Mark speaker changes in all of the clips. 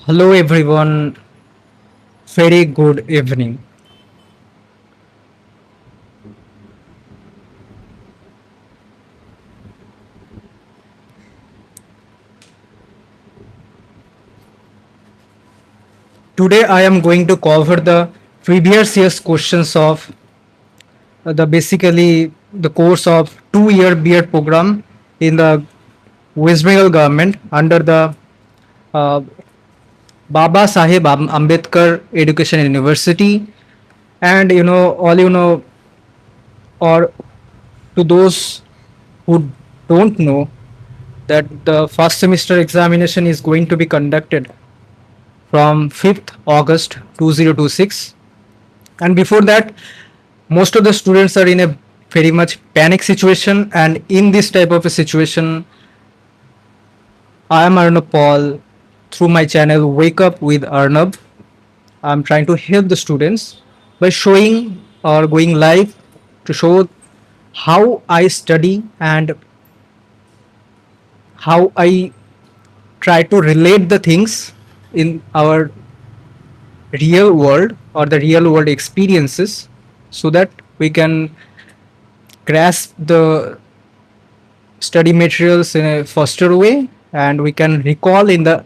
Speaker 1: Hello everyone, very good evening. Today I am going to cover the previous year's questions of the basically the course of 2 year B.Ed program in the West Bengal government under the uh, Baba Saheb Ambedkar Education University. And all or to those who don't know, that the first semester examination is going to be conducted from 5th August 2026. And before that, most of the students are in a very much panic situation. And in this type of a situation, I am Arnab Paul through my channel Wake Up with Arnab. I'm trying to help the students by showing or going live to show how I study and how I try to relate the things in our real world or the real world experiences, so that we can grasp the study materials in a faster way and we can recall in the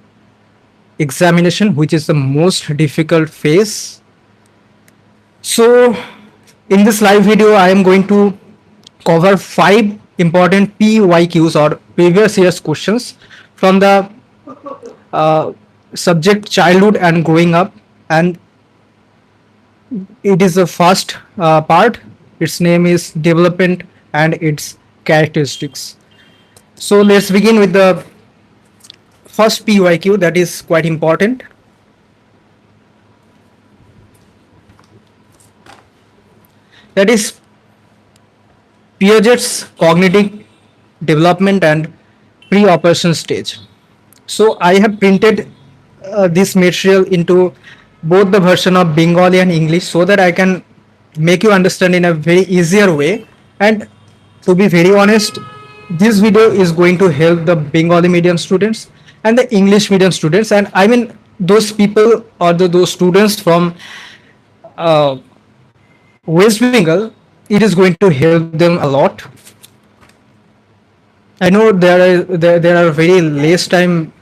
Speaker 1: examination, which is the most difficult phase. So in this live video I am going to cover 5 important PYQs or previous year's questions from the uh, subject childhood and growing up. And it is the first part. Its name is development and its characteristics. So let's begin with the first PYQ that is quite important. That is Piaget's cognitive development and pre-operation stage. So I have printed this material into both the version of Bengali and English so that I can make you understand in a very easier way. And to be very honest, this video is going to help the Bengali medium students and the English medium students. And I mean those people or those students from uh, West Bengal, it is going to help them a lot. I know there are very less time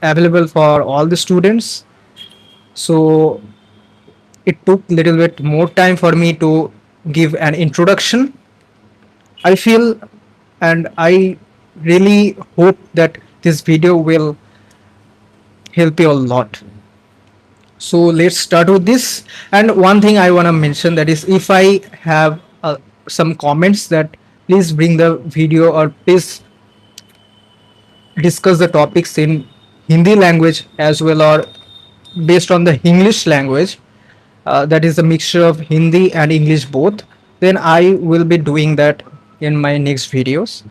Speaker 1: available for all the students, so it took little bit more time for me to give an introduction. I feel and I really hope that this video will help you a lot. So let's start with this. And one thing I want to mention, that is, if I have some comments, that please bring the video or please discuss the topics in Hindi language as well, or based on the English language, that is a mixture of Hindi and English both, then I will be doing that in my next videos.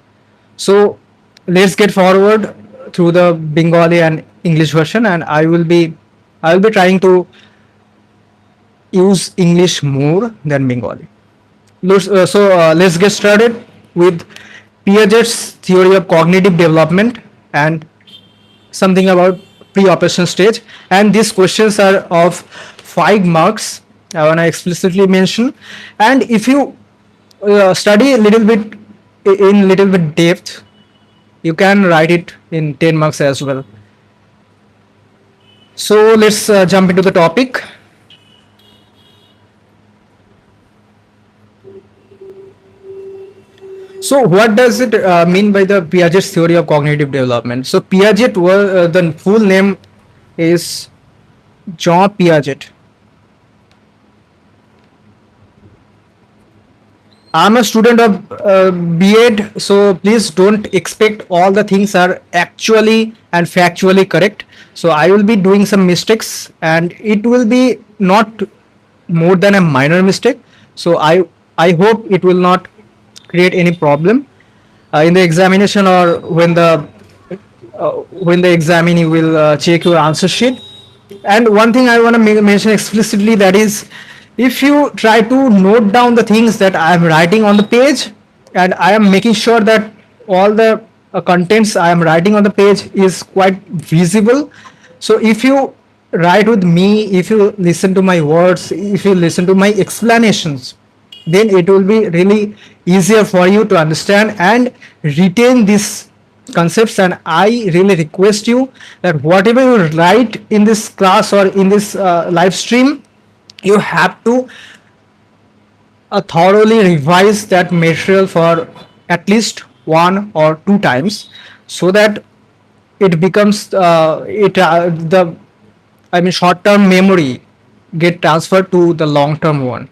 Speaker 1: So let's get forward through the Bengali and English version, and I will be trying to use English more than Bengali. Let's get started with Piaget's theory of cognitive development and something about pre-operation stage. And these questions are of 5 marks. I want to explicitly mention. And if you study a little bit in little bit depth, you can write it in 10 marks as well. So let's jump into the topic. So, what does it mean by the Piaget's theory of cognitive development? So, Piaget was the full name is Jean Piaget. I'm a student of B.Ed, so please don't expect all the things are actually and factually correct. So, I will be doing some mistakes, and it will be not more than a minor mistake. So, I hope it will not create any problem in the examination, or when the examinee will check your answer sheet. And one thing I want to mention explicitly, that is, if you try to note down the things that I am writing on the page, and I am making sure that all the contents I am writing on the page is quite visible. So if you write with me, if you listen to my words, if you listen to my explanations, then it will be really easier for you to understand and retain these concepts. And I really request you that whatever you write in this class or in this live stream, you have to thoroughly revise that material for at least one or two times, so that it becomes it the I mean short term memory get transferred to the long term one.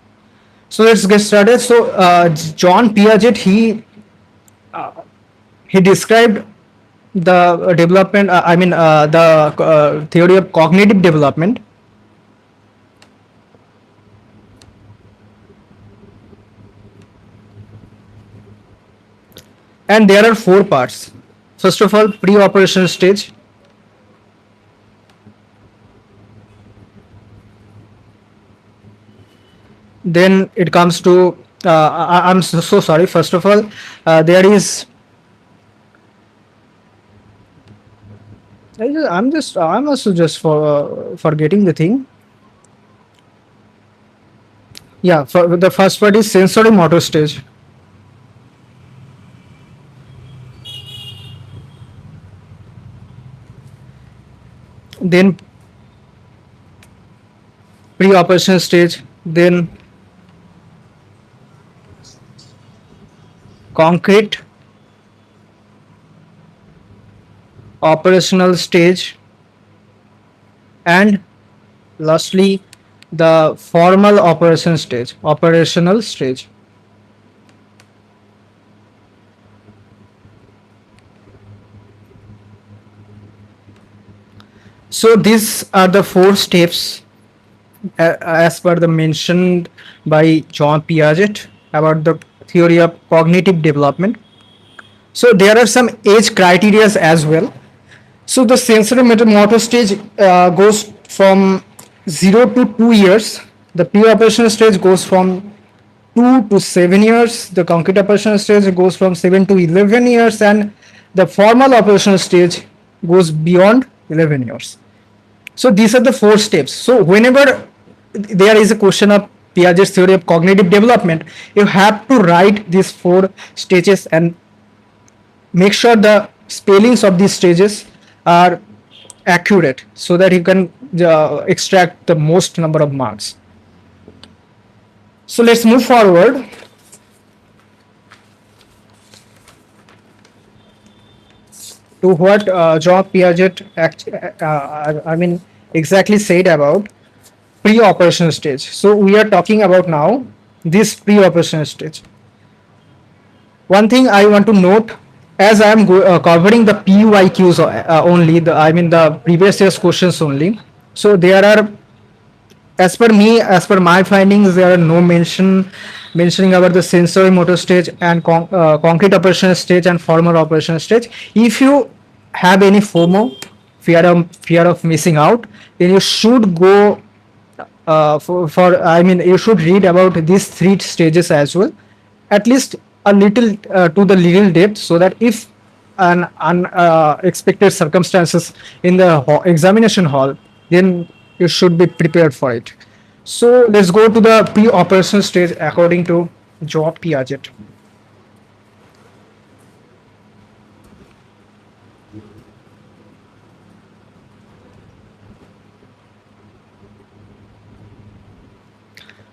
Speaker 1: So let's get started. So John Piaget, he described the development the theory of cognitive development. And there are four parts. First of all, pre-operational stage. Then it comes to I'm so sorry. First of all, there is I'm also just forgetting the thing. Yeah, for the first part is sensory motor stage. Then pre-operational stage. Then concrete operational stage, and lastly the formal operational stage. So these are the four steps as per the mentioned by John Piaget about the theory of cognitive development. So there are some age criteria as well. So the sensory motor stage goes from 0 to 2 years. The pre-operational stage goes from 2 to 7 years. The concrete operational stage goes from 7 to 11 years, and the formal operational stage goes beyond 11 years. So these are the four steps. So whenever there is a question of Piaget's theory of cognitive development, you have to write these four stages and make sure the spellings of these stages are accurate, so that you can extract the most number of marks. So let's move forward. To what John Piaget exactly said about pre-operational stage. So we are talking about now this pre-operational stage. One thing I want to note, as I am covering the PYQs only, the previous year's questions only. So there are, as per my findings, there are no mentioning about the sensory motor stage and concrete operational stage and formal operational stage. If you have any FOMO, fear of missing out, then you should go you should read about these three stages as well, at least a little to the little depth, so that if an unexpected circumstances in the examination hall, then you should be prepared for it. So let's go to the pre-operational stage according to John Piaget.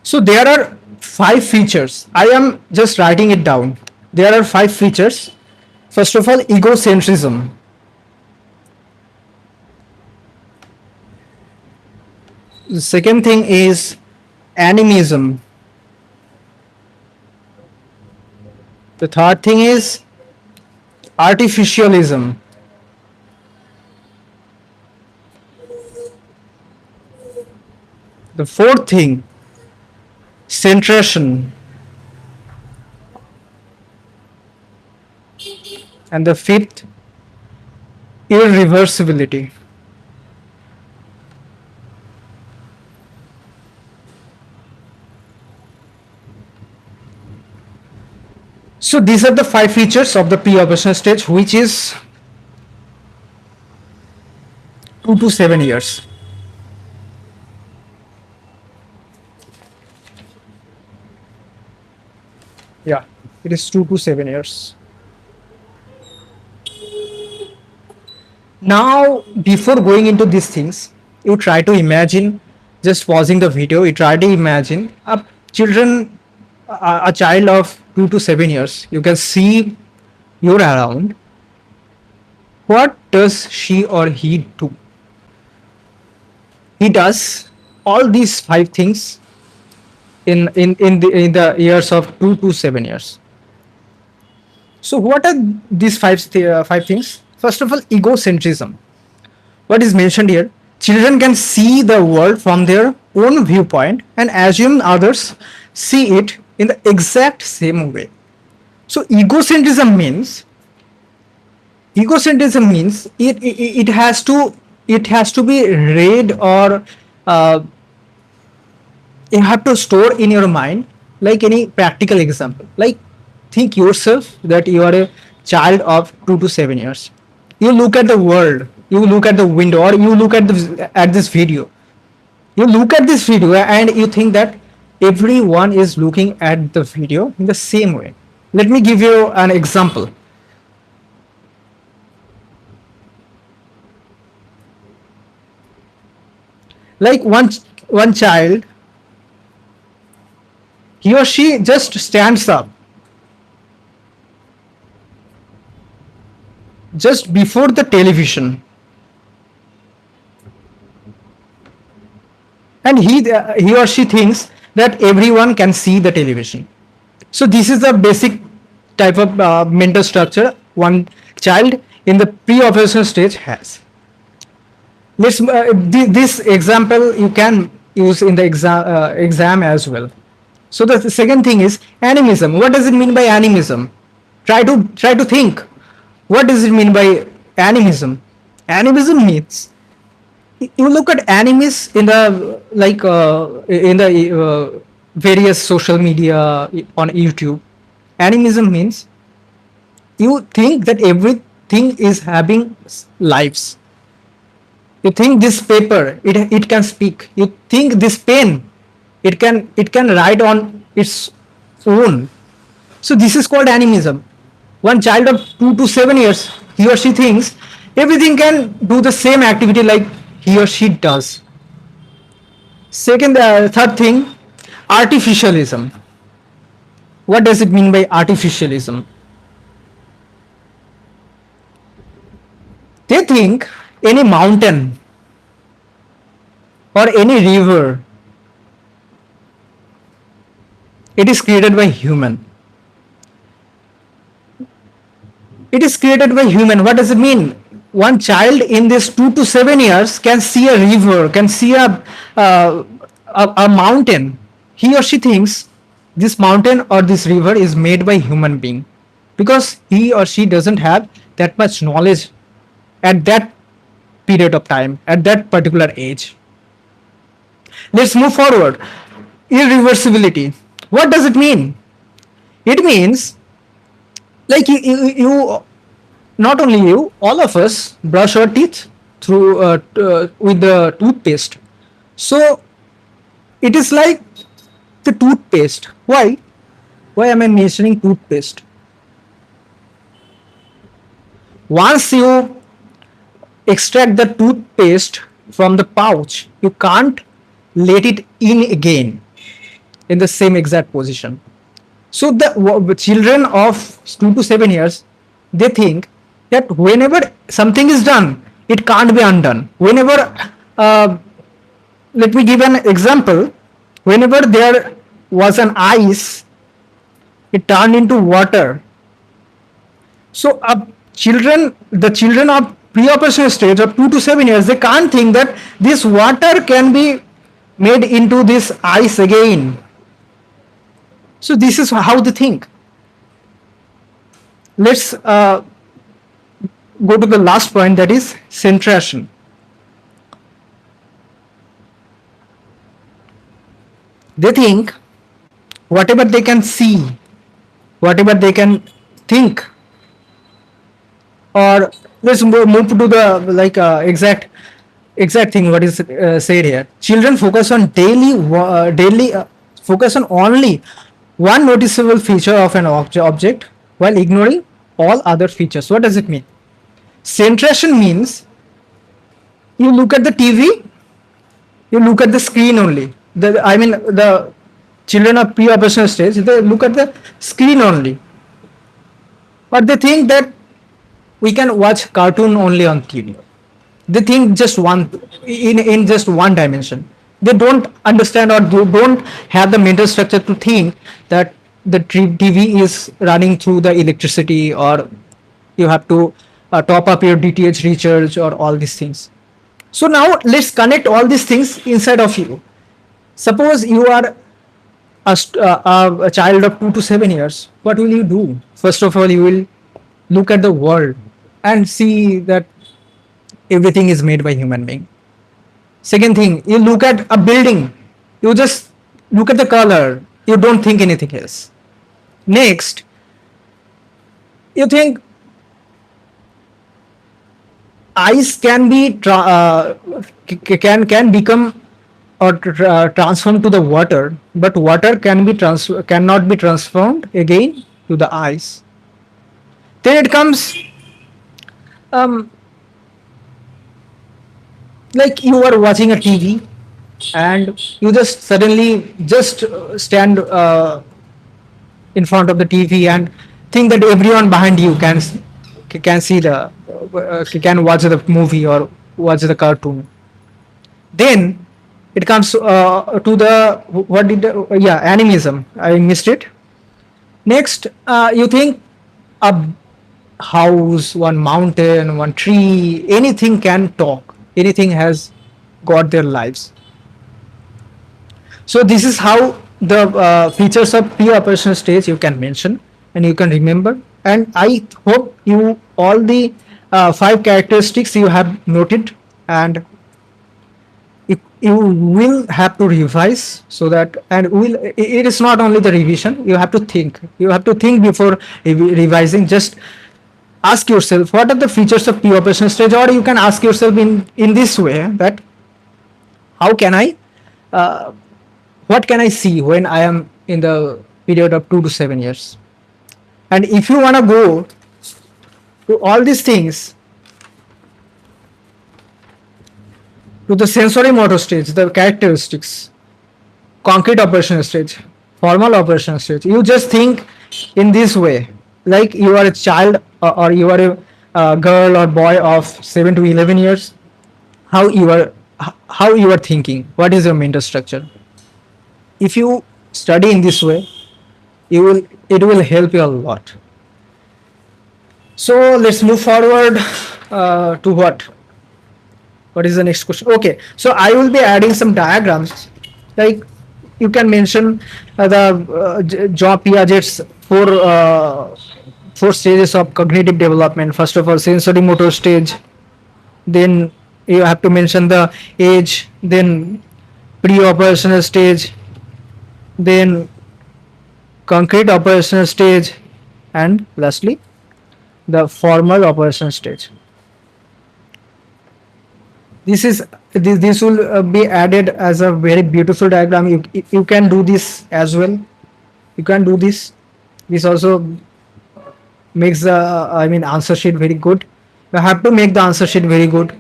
Speaker 1: So there are 5 features. I am just writing it down. There are 5 features. First of all, egocentrism. The second thing is animism. The third thing is artificialism. The fourth thing, centration. And the fifth, irreversibility. So these are the 5 features of the pre-operational stage, which is 2 to 7 years. Yeah, it is 2 to 7 years. Now, before going into these things, you try to imagine, just pausing the video, you try to imagine children, a child of 2 to 7 years. You can see you're around. What does she or he do? He does all these five things in the years of 2 to 7 years. So, what are these five things? First of all, egocentrism. What is mentioned here? Children can see the world from their own viewpoint and assume others see it in the exact same way. So, egocentrism means it has to be read, or uh, you have to store in your mind, like any practical example. Like, think yourself that you are a child of 2 to 7 years. You look at the world, you look at the window, or you look at this video. You look at this video and you think that everyone is looking at the video in the same way. Let me give you an example. Like one child, he or she just stands up just before the television, and he or she thinks that everyone can see the television. So this is the basic type of mental structure one child in the pre-operational stage has. This example you can use in the exam as well. So the second thing is animism. What does it mean by animism? Try to think. What does it mean by animism? Animism means, you look at animes in the various social media on YouTube. Animism means you think that everything is having lives. You think this paper, it can speak. You think this pen, it can write on its own. So this is called animism. One child of 2 to 7 years, he or she thinks everything can do the same activity like he or she does. Third thing, artificialism. What does it mean by artificialism? They think any mountain or any river, it is created by human. It is created by human. What does it mean? One child in this 2 to 7 years can see a river, can see a mountain. He or she thinks this mountain or this river is made by human being, because he or she doesn't have that much knowledge at that period of time, at that particular age. Let's move forward. Irreversibility. What does it mean? It means, like, you not only you, all of us brush our teeth through with the toothpaste. So it is like the toothpaste. Why am I mentioning toothpaste? Once you extract the toothpaste from the pouch, you can't let it in again in the same exact position. So the children of 2 to 7 years, they think that whenever something is done, it can't be undone. Whenever, let me give an example. Whenever there was an ice, it turned into water. So the children of pre-operational stage of 2 to 7 years, they can't think that this water can be made into this ice again. So this is how they think. Let's go to the last point, that is centration. They think whatever they can see, whatever they can think, or let's move to the exact thing what is said here. Children focus on daily focus on only one noticeable feature of an object while ignoring all other features. What does it mean? Centration means you look at the TV, you look at the screen only. The children of pre-operational stage, they look at the screen only, but they think that we can watch cartoon only on TV. They think just one in just one dimension. They don't understand or don't have the mental structure to think that the TV is running through the electricity, or you have to top up your DTH recharge or all these things. So now let's connect all these things inside of you. Suppose you are a child of 2 to 7 years. What will you do? First of all, you will look at the world and see that everything is made by human being. Second thing, you look at a building, you just look at the color, you don't think anything else. Next, you think ice can be can become or transformed to the water, but water cannot be transformed again to the ice. Then it comes um, like you are watching a TV and you just suddenly just stand in front of the TV and think that everyone behind you can see the can watch the movie or watch the cartoon. Then it comes to the what did yeah, animism. I missed it. Next, you think a house, one mountain, one tree, anything can talk. Anything has got their lives. So this is how the features of pre-operational stage you can mention and you can remember. And I hope you all the 5 characteristics you have noted, and you will have to revise so that, and it is not only the revision, you have to think before revising. Just ask yourself what are the features of pre-operational stage, or you can ask yourself in this way that how can I what can I see when I am in the period of 2 to 7 years. And if you want to go to all these things, to the sensory motor stage, the characteristics, concrete operational stage, formal operational stage, you just think in this way, like you are a child, or you are a girl or boy of 7 to 11 years, how you are thinking, what is your mental structure. If you study in this way, it will help you a lot. So let's move forward to what is the next question. Okay, so I will be adding some diagrams, like you can mention the Jean Piaget's four stages of cognitive development. First of all, sensory motor stage, then you have to mention the age, then pre-operational stage, then concrete operational stage, and lastly the formal operational stage. This will be added as a very beautiful diagram. You can do this as well. You can do this. This also makes the answer sheet very good. You have to make the answer sheet very good.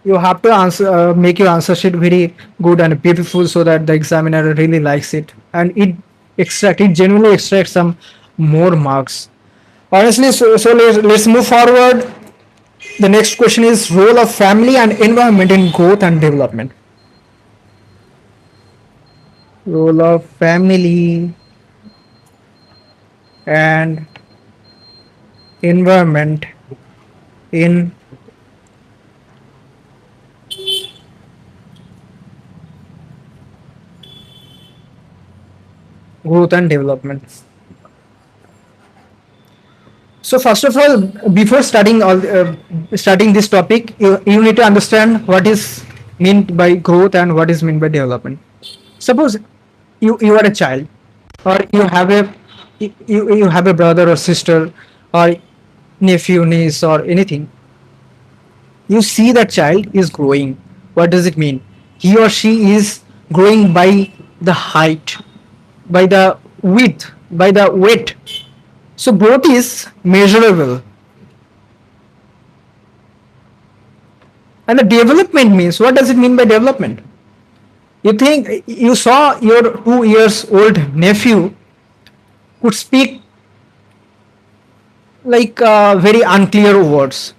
Speaker 1: You have to make your answer sheet very good and beautiful so that the examiner really likes it, and it genuinely extracts some more marks. Honestly, so let's move forward. The next question is role of family and environment in growth and development. Role of family and environment in growth and development. So first of all, before studying this topic, you need to understand what is meant by growth and what is meant by development. Suppose you are a child, or you have a brother or sister or nephew, niece, or anything. You see that child is growing. What does it mean? He or she is growing by the height. by the width, by the weight. So growth is measurable. And the development means, what does it mean by development? You think you saw your 2 years old nephew could speak like very unclear words.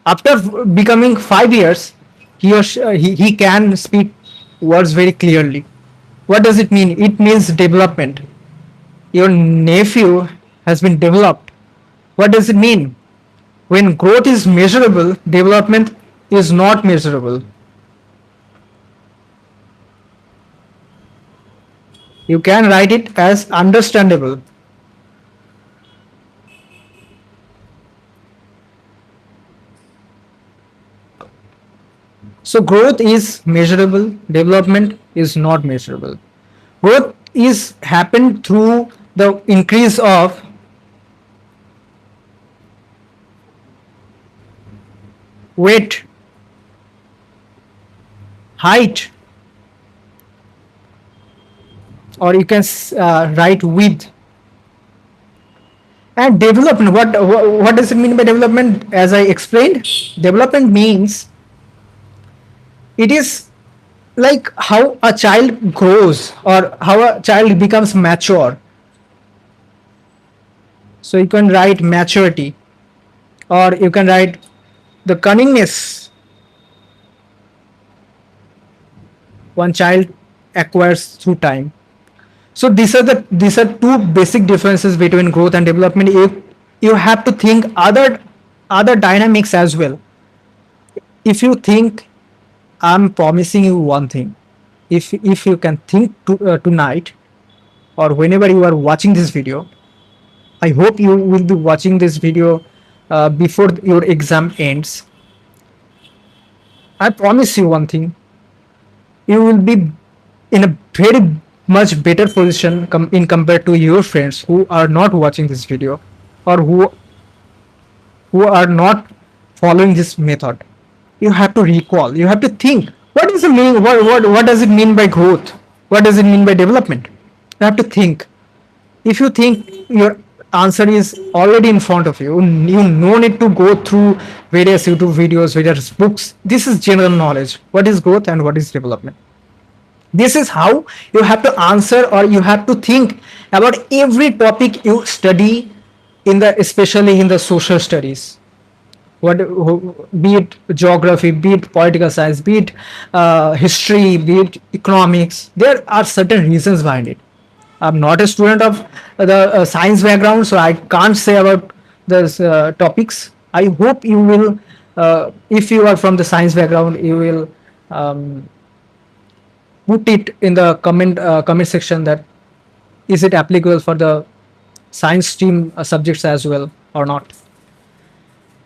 Speaker 1: After becoming 5 years, he can speak words very clearly. What does it mean? It means development. Your nephew has been developed. What does it mean? When growth is measurable, development is not measurable. You can write it as understandable. So growth is measurable, development is not measurable. Growth is happened through the increase of weight, height, or you can write width. And development, what does it mean by development? As I explained, development means it is like how a child grows or how a child becomes mature. So you can write maturity, or you can write the cunningness one child acquires through time. So these are two basic differences between growth and development. You have to think other dynamics as well. If you think, I'm promising you one thing, if you can think tonight or whenever you are watching this video, I hope you will be watching this video before your exam ends. I promise you one thing, you will be in a very much better position in compared to your friends who are not watching this video, or who are not following this method. You have to recall, you have to think, what is the meaning, what does it mean by growth, what does it mean by development? You have to think. If you think your answer is already in front of you, you no need to go through various YouTube videos, various books. This is general knowledge, what is growth and what is development. This is how you have to answer, or you have to think about every topic you study in the, especially in the social studies. What, be it geography, be it political science, be it history, be it economics, there are certain reasons behind it. I'm not a student of the science background, so I can't say about those topics. I hope you will, if you are from the science background, you will put it in the comment section that is it applicable for the science stream subjects as well or not.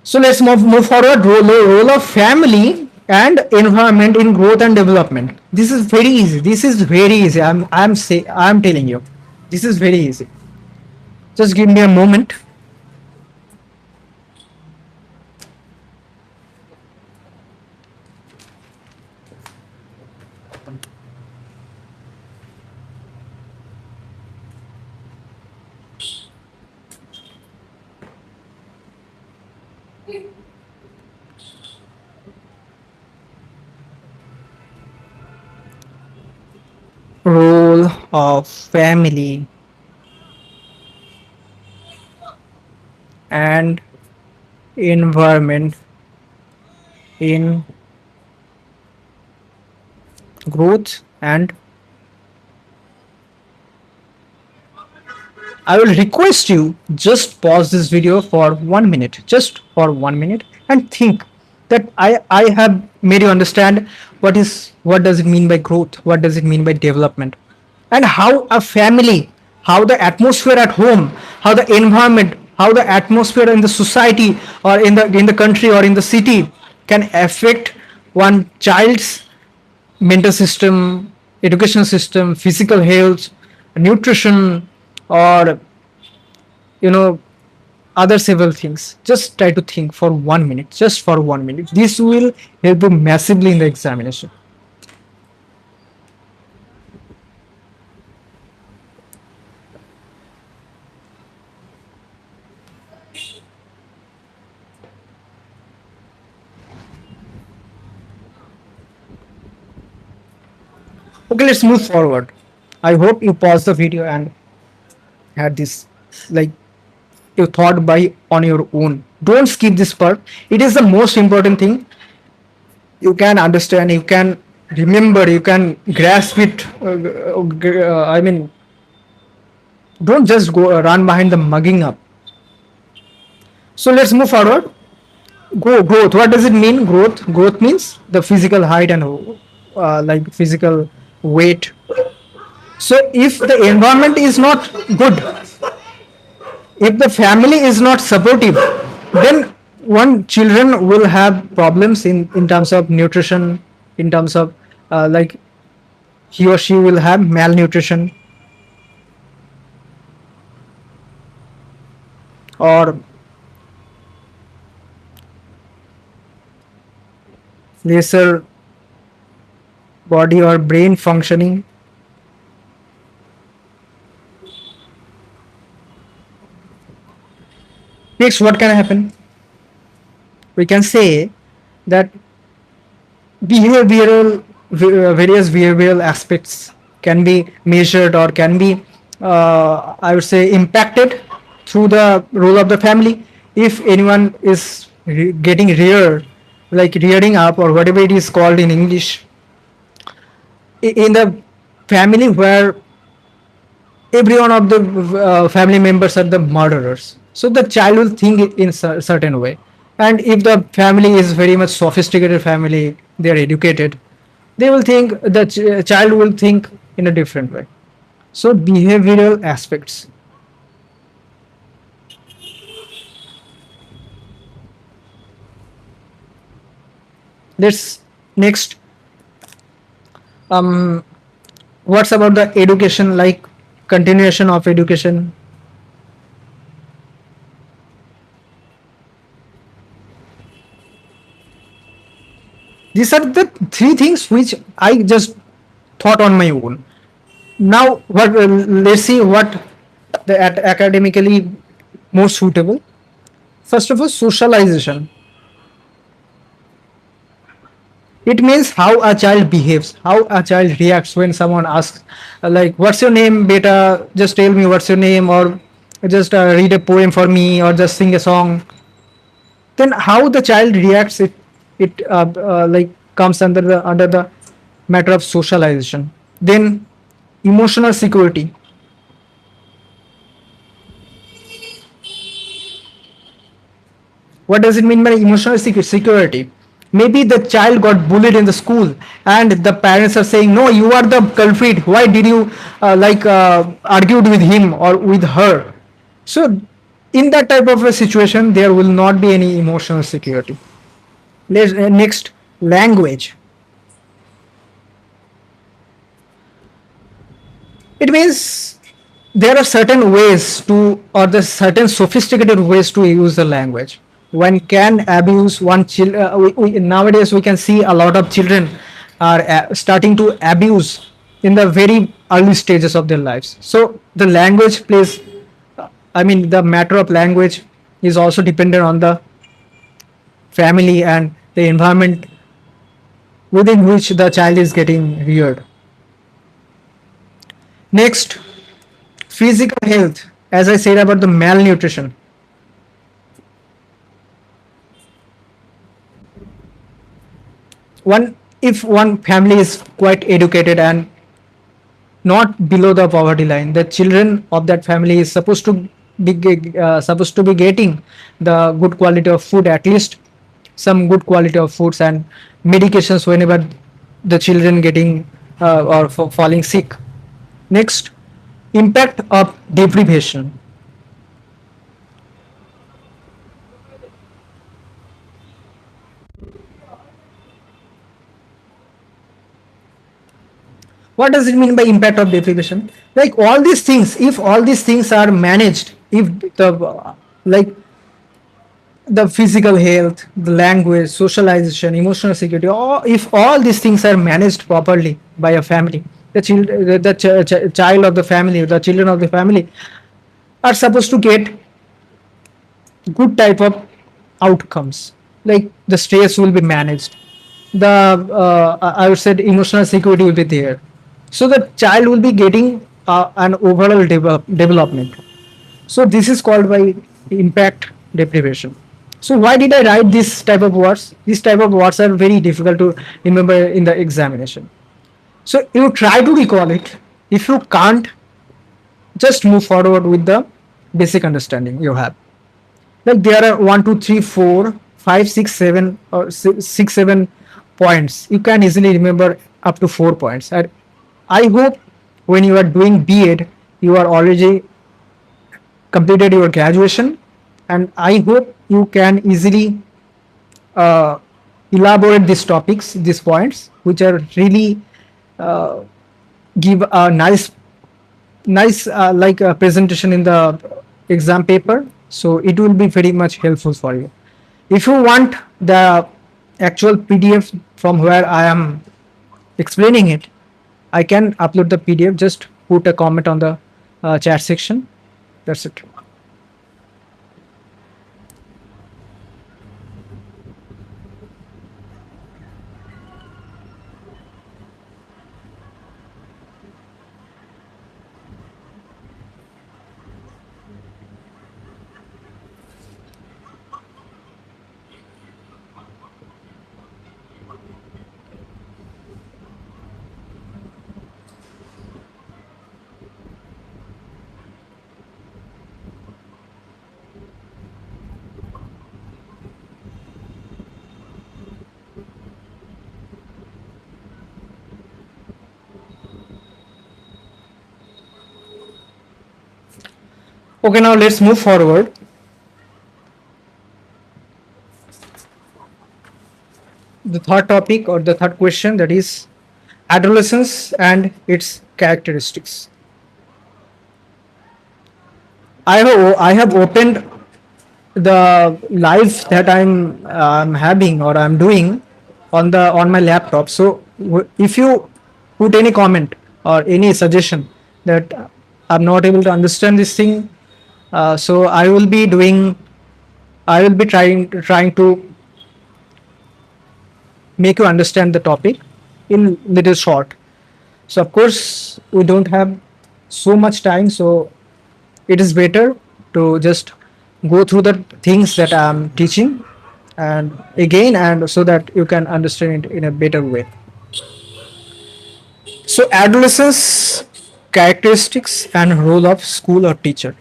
Speaker 1: So let's move forward. Role of family and environment in growth and development. This is very easy. This is very easy. I'm telling you, this is very easy. Just give me a moment. Role of family and environment in growth and I will request you just pause this video for 1 minute, just for 1 minute, and think that I have made you understand what does it mean by growth, what does it mean by development, and how a family, how the atmosphere at home, how the environment, how the atmosphere in the society or in the country or in the city can affect one child's mental system, education system, physical health, nutrition, or you know other several things. Just try to think for 1 minute, just for 1 minute. This will help you massively in the examination. Okay, let's move forward. I hope you pause the video and had this, like, you thought by on your own. Don't skip this part. It is the most important thing. You can understand, you can remember, you can grasp it. I mean, don't just go run behind the mugging up. So let's move forward. Growth. What does it mean? Growth means the physical height and like physical weight. So if the environment is not good, if the family is not supportive, then one children will have problems in terms of nutrition, in terms of like he or she will have malnutrition or lesser body or brain functioning. Next, what can happen? We can say that various behavioral aspects can be measured or can be, I would say, impacted through the role of the family. If anyone is getting reared, like rearing up or whatever it is called in English, in the family where every one of the family members are the murderers, so the child will think in a certain way. And if the family is very much sophisticated family, they are educated, they will think, the child will think in a different way. So behavioral aspects. Let's next, um what's about the education, like continuation of education. These are the three things which I just thought on my own. Now, what? Let's see what the academically more suitable. First of all, socialization. It means how a child behaves, how a child reacts when someone asks, like, "What's your name, beta? Just tell me what's your name," or just read a poem for me, or just sing a song. Then how the child reacts, it like comes under the matter of socialization. Then emotional security. What does it mean by emotional security? Maybe the child got bullied in the school, and the parents are saying, "No, you are the culprit. Why did you argued with him or with her?" So, in that type of a situation, there will not be any emotional security. Next, language. It means there are certain ways to, or the certain sophisticated ways to use the language. One can abuse one nowadays we can see a lot of children are starting to abuse in the very early stages of their lives. So the language plays, I mean, the matter of language is also dependent on the family and the environment within which the child is getting reared. Next, physical health. As I said about the malnutrition, one, if one family is quite educated and not below the poverty line, the children of that family is supposed to be getting the good quality of food, at least some good quality of foods and medications whenever the children getting or falling sick. Next, impact of deprivation. What does it mean by impact of deprivation? Like all these things, if all these things are managed, if the like the physical health, the language, socialization, emotional security, or if all these things are managed properly by a family, the child of the family, the children of the family are supposed to get good type of outcomes. Like the stress will be managed, the I would say emotional security will be there, So the child will be getting an overall development. So this is called by impact deprivation. So why did I write this type of words? These type of words are very difficult to remember in the examination. So you try to recall it. If you can't, just move forward with the basic understanding you have. Like there are 1, 2, 3, 4, 5, 6, 7 or 6, 7 points. You can easily remember up to 4 points. And I hope when you are doing B.Ed, you are already completed your graduation, and I hope you can easily uh, elaborate these topics, these points, which are really give a nice like a presentation in the exam paper. So it will be very much helpful for you. If you want the actual PDF from where I am explaining it, I can upload the PDF. Just put a comment on the chat section. That's it. Okay, now let's move forward. The third topic or the third question, that is adolescence and its characteristics. I have opened the live that I'm having or I'm doing on my laptop. So if you put any comment or any suggestion that I'm not able to understand this thing, so I will be trying to make you understand the topic in little short. So of course we don't have so much time, so it is better to just go through the things that I'm teaching and again, and so that you can understand it in a better way. So adolescence characteristics and role of school or teacher.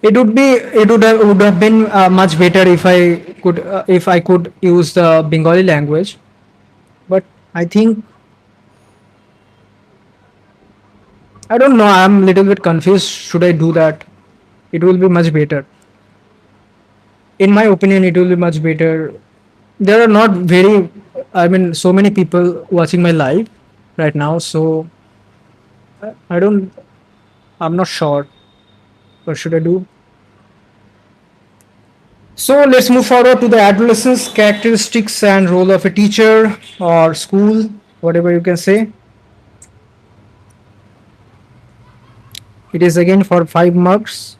Speaker 1: It would have been much better if I could use the Bengali language, but I think I don't know. I'm a little bit confused. Should I do that? It will be much better. In my opinion, it will be much better. There are not very, I mean, so many people watching my live right now, so I don't, I'm not sure. What should I do? So let's move forward to the adolescence characteristics and role of a teacher or school, whatever you can say. It is again for 5 marks.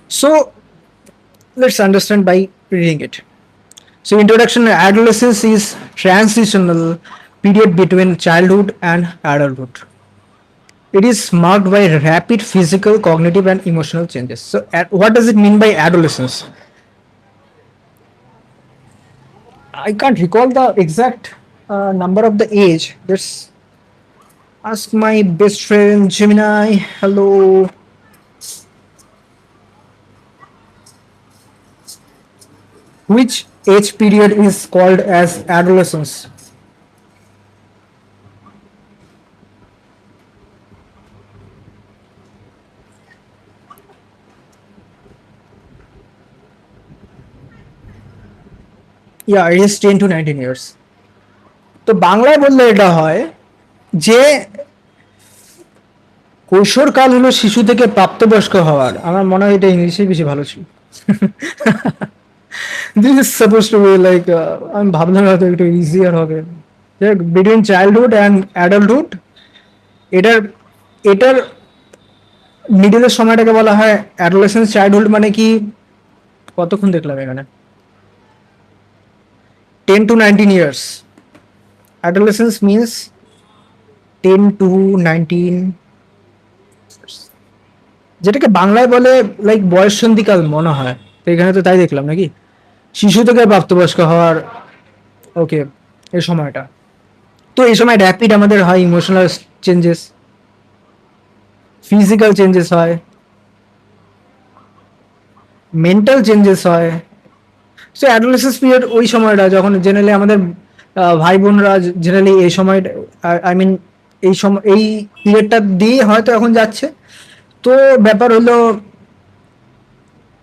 Speaker 1: So let's understand by reading it. So introduction: adolescence is transitional period between childhood and adulthood. It is marked by rapid physical, cognitive, and emotional changes. So, what does it mean by adolescence? I can't recall the exact number of the age. Let's ask my best friend Gemini. Hello. Which age period is called as adolescence? Yeah, it is 10 to 19 years. তো বাংলায় বললে এটা হয় যে কৈশোরকাল হলো শিশু থেকে প্রাপ্তবয়স্ক হওয়ার। আমার মনে হয় এটা ইংলিশে বেশি ভালো ছিল। This is suppose two be like, আমি ভাবলাম হয়তো একটু ইজিয়ার হবে। বিটুইন চাইল্ডহুড অ্যান্ড অ্যাডাল্টহুড, এটার এটার মিডিলের সময়টাকে বলা হয় অ্যাডোলেসেন্স। চাইল্ডহুড মানে কি, কতক্ষণ দেখলাম এখানে, 10 to 19 years. Adolescence means 10 to 19, যেটাকে বাংলায় বলে লাইক বয়ঃসন্ধিকাল মনে হয়। তো এখানে তো তাই দেখলাম নাকি, শিশু থেকে প্রাপ্তবয়স্ক হওয়ার। ওকে, এই সময়টা, তো এই সময় র্যাপিড আমাদের হয় ইমোশনাল চেঞ্জেস, ফিজিক্যাল চেঞ্জেস হয়, মেন্টাল চেঞ্জেস হয়। সো অ্যাডোলেসেন্স পিরিয়ড ওই সময়টা যখন জেনারেলি আমাদের ভাই বোনরা জেনারেলি এই সময়, আই মিন এই সময় এই পিরিয়ডটা দিয়ে হয়তো এখন যাচ্ছে। তো ব্যাপার হলো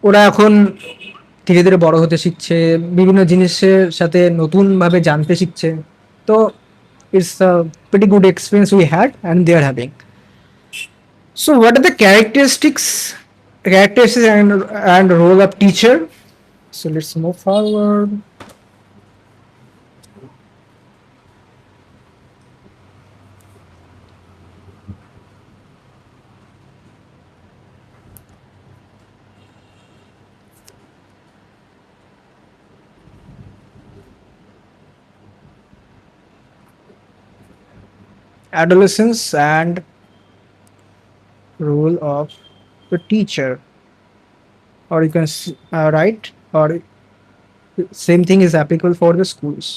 Speaker 1: ওরা এখন ধীরে ধীরে বড় হতে শিখছে, বিভিন্ন জিনিসের সাথে নতুন ভাবে জানতে শিখছে। তো it's a pretty good experience we had and they are having. So what are the characteristics and role of teacher? So let's move forward. Adolescence and role of the teacher, or you can write, or same thing is applicable for the schools.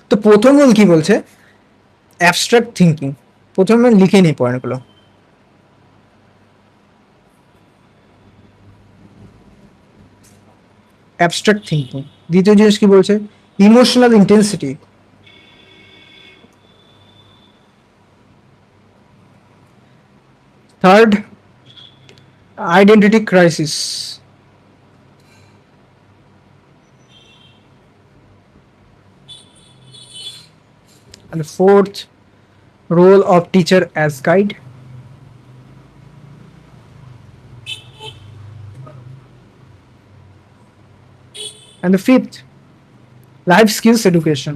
Speaker 1: তো প্রথম rule কি বলছে, abstract thinking. প্রথমে লিখে নিই পয়েন্টগুলো। Abstract thinking. দ্বিতীয় জিনিস কি বলছে, emotional intensity. Third, identity crisis. And the fourth, role of teacher as guide. And the fifth, life skills education.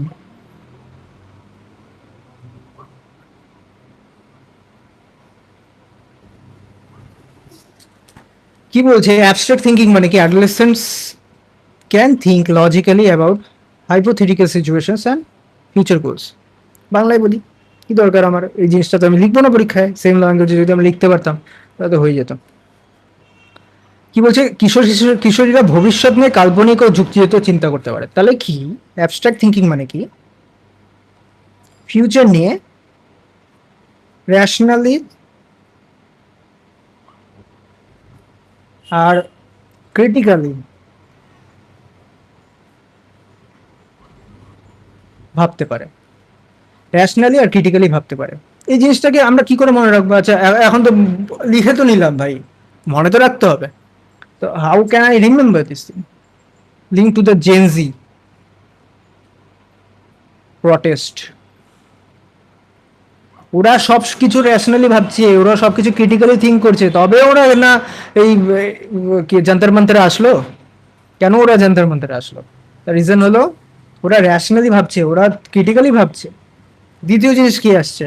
Speaker 1: কি বলছে, অ্যাবস্ট্রাক্ট থিঙ্কিং মানে কি, adolescents can think logically about hypothetical situations and future goals. বাংলায় বলি, কি দরকার আমার এই জিনিসটা, তো আমি লিখবো না পরীক্ষায়। সেম ল্যাঙ্গুয়েজে যদি আমি লিখতে পারতাম তাহলে তো হয়ে যেত। কি বলছে, কিশোরীরা ভবিষ্যৎ নিয়ে কাল্পনিক ও যুক্তিযুক্ত চিন্তা করতে পারে। তাহলে কি, অ্যাবস্ট্রাক্ট থিঙ্কিং মানে কি, ফিউচার নিয়ে রেশনালি আর ক্রিটিক্যালি ভাবতে পারে, র্যাশনালি আর ক্রিটিক্যালি ভাবতে পারে। এই জিনিসটাকে আমরা কি করে মনে রাখবো? আচ্ছা, এখন তো লিখে তো নিলাম ভাই, মনে তো রাখতে হবে। তো how can I remember this thing? Link to the Gen Z protest. ওরা সব কিছু র্যাশনালি ভাবছে, ওরা সব কিছু ক্রিটিক্যালি থিঙ্ক করছে, তবে ওরা না এই কি যন্তর মন্তরে আসলো। কেন ওরা যন্তর মন্তরে আসলো? তার রিজন হলো ওরা র্যাশনালি ভাবছে, ওরা ক্রিটিক্যালি ভাবছে। দ্বিতীয় জিনিস কি আসছে,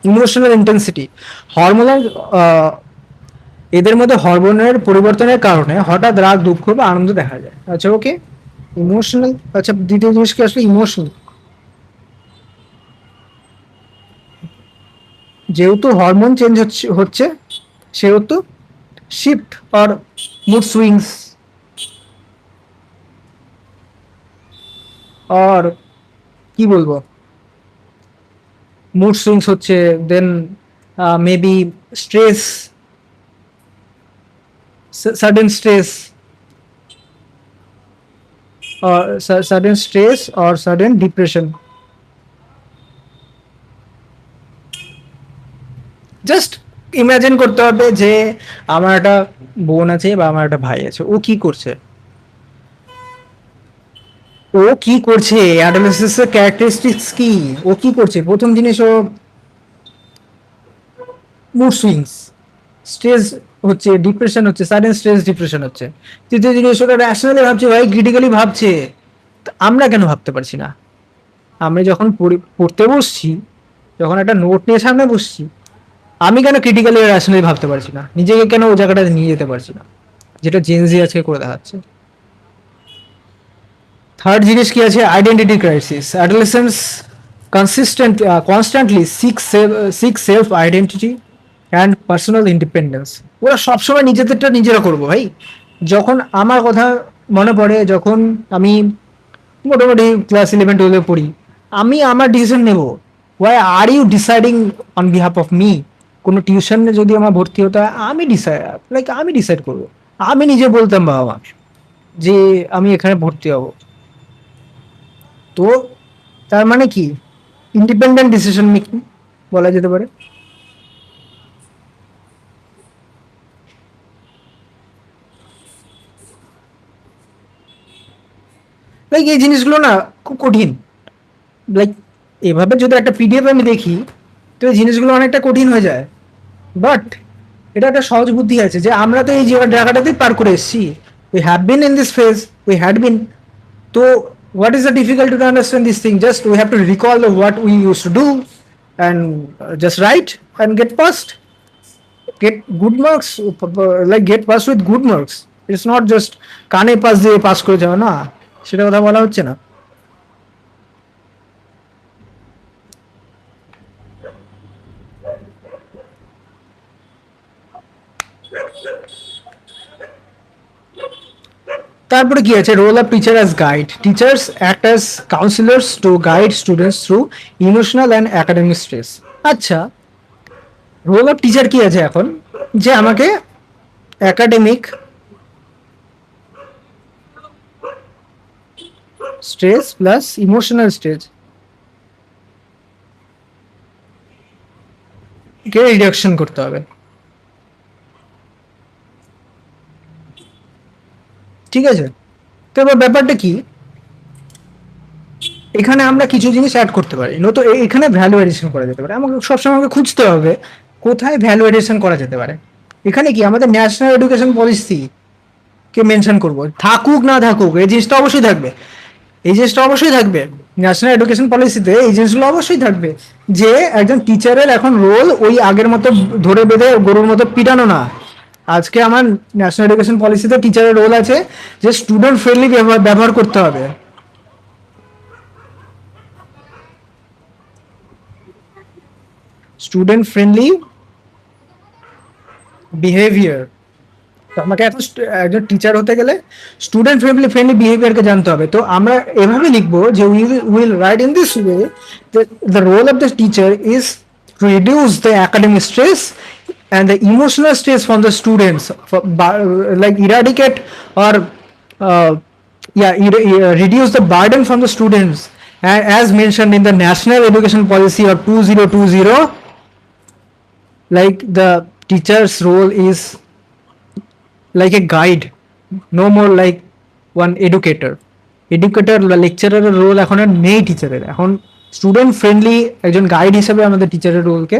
Speaker 1: ইমোশনাল ইন্টেন্সিটি। হরমোনাল, এদের মধ্যে হরমোনের পরিবর্তনের কারণে হঠাৎ রাগ, দুঃখ বা আনন্দ দেখা যায়। আচ্ছা, ওকে, ইমোশনাল। আচ্ছা, দ্বিতীয় জিনিস কি আসলে ইমোশনাল। যেহেতু হরমোন চেঞ্জ হচ্ছে সেহেতু শিফট অর মুড সুইংস আর কি বলবো, মুড সুইংস হচ্ছে, then maybe stress, sudden stress, or sudden depression. Just imagine করতে হবে যে আমার একটা বোন আছে বা আমার একটা ভাই আছে, ও কি করছে, ও কি করছে, অ্যাডোলেসেন্সের ক্যারেক্টারিস্টিক্স কি, ও কি করছে। প্রথম জিনিস, ও মুড সুইংস, স্ট্রেস হচ্ছে, ডিপ্রেশন হচ্ছে, সাডেন স্ট্রেস ডিপ্রেশন হচ্ছে। তৃতীয় জিনিস ওটা র্যাশনালি ভাবছে ভাই, ক্রিটিক্যালি ভাবছে। আমরা কেন ভাবতে পারছি না? আমি যখন পড়তে বসছি, যখন একটা নোট নিয়ে সামনে বসছি, আমি কেন ক্রিটিক্যালি র্যাশনালি ভাবতে পারছি না? নিজেকে কেন ওই জায়গাটাতে নিয়ে যেতে পারছি না, যেটা জেনজি আজকে করে দেখাচ্ছে? থার্ড জিনিস কি আছে? Identity crisis. Adolescence constantly seek self identity and personal independence. ওরা সবসময় নিজেদেরটা নিজেরা করবো ভাই। যখন আমার কথা মনে পড়ে, যখন আমি মোটামুটি ক্লাস 11-12 পড়ি, আমি আমার ডিসিশন নেব। Why are you deciding on behalf of me? কোনো টিউশনে যদি আমার ভর্তি হতে হয়, আমি ডিসাইড করবো। আমি নিজে বলতাম বাবা মা যে আমি এখানে ভর্তি হব। তো তার মানে কি? ইন্ডিপেন্ডেন্ট ডিসিশন মেকিং বলা যেতে পারে। লাইক এই জিনিসগুলো না খুব কঠিন। লাইক এভাবে যদি একটা পিডিএফ আমি দেখি, তো এই জিনিসগুলো অনেকটা কঠিন হয়ে যায়। বাট এটা একটা সহজ বুদ্ধি আছে যে আমরা তো এই জায়গাটাতেই পার করে এসেছি। We have been in this phase, we had been. তো what is the difficulty to understand this thing? Just we have to recall what we use to do and just write and get past, get good marks, like get pass with good marks. It's not just কানে pass দিয়ে pass করে যাওয়া, না, সেটা কথা বলা হচ্ছে না। তারপরে কি আছে? Role of teacher as guide. Teachers act as counsellors to guide students through emotional and academic stress. আচ্ছা, রোল অফ টিচার কি আছে এখন? যে আমাকে academic stress plus emotional stress কে রিডাকশন করতে হবে। ঠিক আছে, তো এবার ব্যাপারটা কি? এখানে আমরা কিছু জিনিস অ্যাড করতে পারি, নয়তো এখানে ভ্যালু এডিশন করা যেতে পারে। আমাকে সবসময় খুঁজতে হবে কোথায় ভ্যালু এডিশন করা যেতে পারে। এখানে কি আমাদের ন্যাশনাল এডুকেশন পলিসি কে মেনশন করব? থাকুক না থাকুক, এই জিনিসটা অবশ্যই থাকবে। এই জিনিসটা অবশ্যই থাকবে ন্যাশনাল এডুকেশন পলিসিতে, এই জিনিসগুলো অবশ্যই থাকবে যে একজন টিচারের এখন রোল ওই আগের মতো ধরে বেঁধে গরুর মতো পিটানো না। আজকে আমার ন্যাশনাল এডুকেশন পলিসিতে টিচারের রোল আছে যে স্টুডেন্ট ফ্রেন্ডলি ব্যবহার করতে হবে। Student friendly behaviour. তো আমাকে এখন একজন টিচার হতে গেলে স্টুডেন্ট ফ্রেন্ডলি বিহেভিয়ারকে জানতে হবে। তো আমরা এভাবে লিখবো যে will write in this way the role of the teacher is to reduce the academic stress and the emotional stress from the students, like eradicate or uh, reduce the burden from the students, and as mentioned in the national education policy of 2020, like the teacher's role is like a guide, no more like one educator লেকচারারের role এখন আর নেই টিচারের। এখন student friendly একজন guide হিসেবে আমাদের টিচারের রোলকে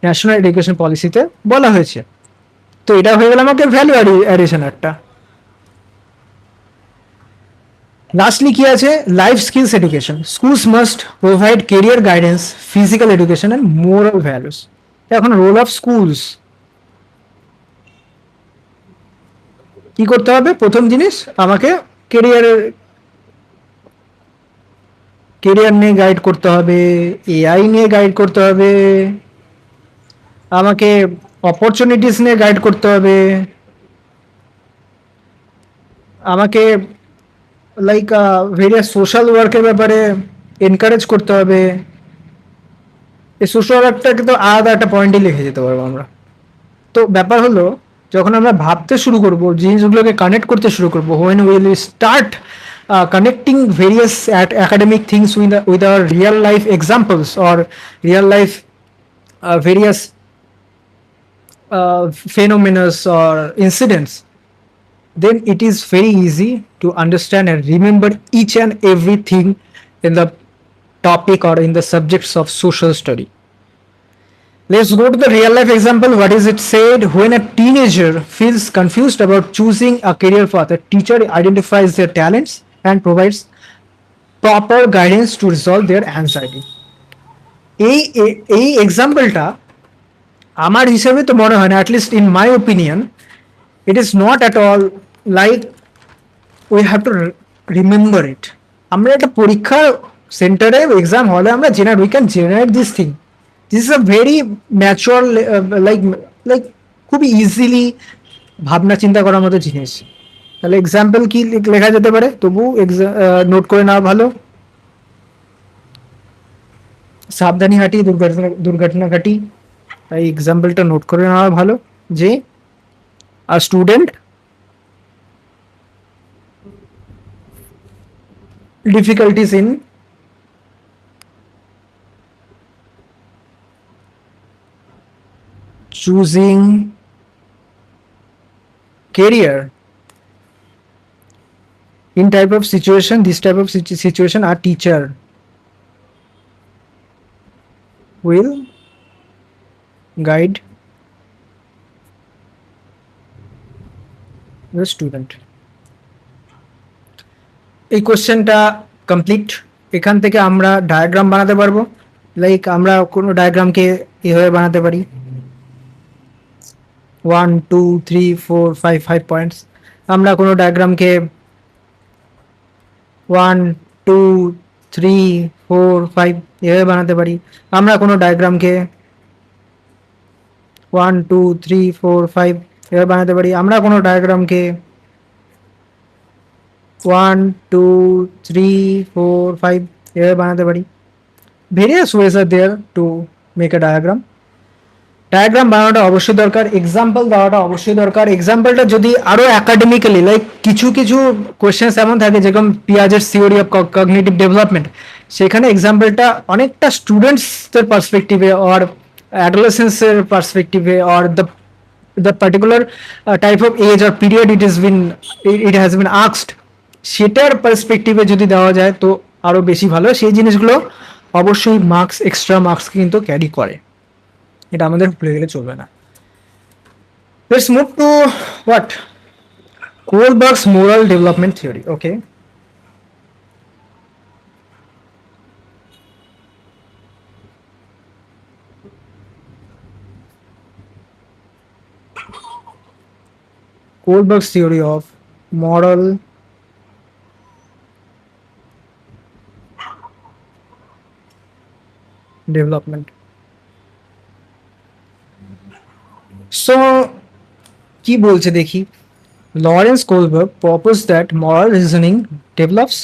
Speaker 1: ন্যাশনাল এডুকেশন পলিসিতে বলা হয়েছে। তো এটা হয়ে গেল আমাকে ভ্যালু অ্যাডিশন একটা। লাস্টলি কি আছে? Life skills education. Schools must provide career guidance, physical education and moral values. এখন রোল অফ স্কুলস কি করতে হবে? প্রথম জিনিস, আমাকে কেরিয়ার নিয়ে গাইড করতে হবে, এআই নিয়ে গাইড করতে হবে, আমাকে অপরচুনিটিস নিয়ে গাইড করতে হবে, আমাকে লাইক ভেরিয়াস সোশ্যাল ওয়ার্কের ব্যাপারে এনকারেজ করতে হবে। এই সোশ্যাল ওয়ার্কটাকে তো আলাদা একটা পয়েন্টে লিখে যেতে পারবো আমরা। তো ব্যাপার হলো, যখন আমরা ভাবতে শুরু করবো, জিনিসগুলোকে কানেক্ট করতে শুরু করবো, when we will start connecting various academic things with our real life examples or real life various phenomena or incidents, then it is very easy to understand and remember each and everything in the topic or in the subjects of social study. Let's go to the real life example. What is it said? When a teenager feels confused about choosing a career path, a teacher identifies their talents and provides proper guidance to resolve their anxiety. এই এক্সাম্পলটা আমার হিসেবে তো মনে হয় না, at least in my opinion, it is not at all like we have to remember it. আমরা একটা পরীক্ষা সেন্টারে এক্সাম হলে আমরা we can generate this thing. This is a very mature like খুবই ইজিলি ভাবনা চিন্তা করার মতো জিনিস। তাহলে এক্সাম্পল কি লেখা যেতে পারে, তবু নোট করে নেওয়া ভালো। সাবধানী হাঁটি দুর্ঘটনা ঘাটি। তাই এক্সাম্পলটা নোট করে নেওয়া ভালো যে a student difficulties in choosing career in type of situation, this type of situation, our teacher will guide the student. এই কোশ্চেনটা কমপ্লিট। এখান থেকে আমরা ডায়াগ্রাম বানাতে পারবো। লাইক আমরা কোনো ডায়াগ্রামকে এভাবে বানাতে পারি 1 2 3 4 5 5 পয়েন্টস। আমরা কোনো ডায়াগ্রামকে 1 2 3 4 5 এভাবে বানাতে পারি। আমরা কোনো ডায়াগ্রামকে 1 2 3 4 5 এভাবে বানাতে পারি। আমরা কোনো ডায়াগ্রামকে 1 2 3 4 5 এভাবে বানাতে পারি। Various ways are there to make a diagram. Diagram বানানোটা অবশ্যই দরকার, এক্সাম্পল দেওয়াটা অবশ্যই দরকার। এক্সাম্পলটা যদি আরো একাডেমিক্যালি লাইক কিছু কিছু কোয়েশ্চেন্স এমন থাকে যেরকম পিয়াজের থিওরি অফ কগনিটিভ ডেভেলপমেন্ট, সেখানে এক্সাম্পলটা অনেকটা স্টুডেন্টসদের পার্সপেক্টিভে অর অ্যাডোলেসেন্সের পার্সপেক্টিভে or the particular type of age or period it has been asked, সেটার পার্সপেক্টিভে যদি দেওয়া যায় তো আরো বেশি ভালো। সেই জিনিসগুলো অবশ্যই মার্কস, এক্সট্রা মার্কস কিন্তু ক্যারি করে, এটা আমাদের ভুলে গেলে চলবে না। Let's move to what Kohlberg's moral development theory. Okay, Kohlberg's theory of moral development. So কি বলছে দেখি। Lawrence Kohlberg proposed that moral reasoning develops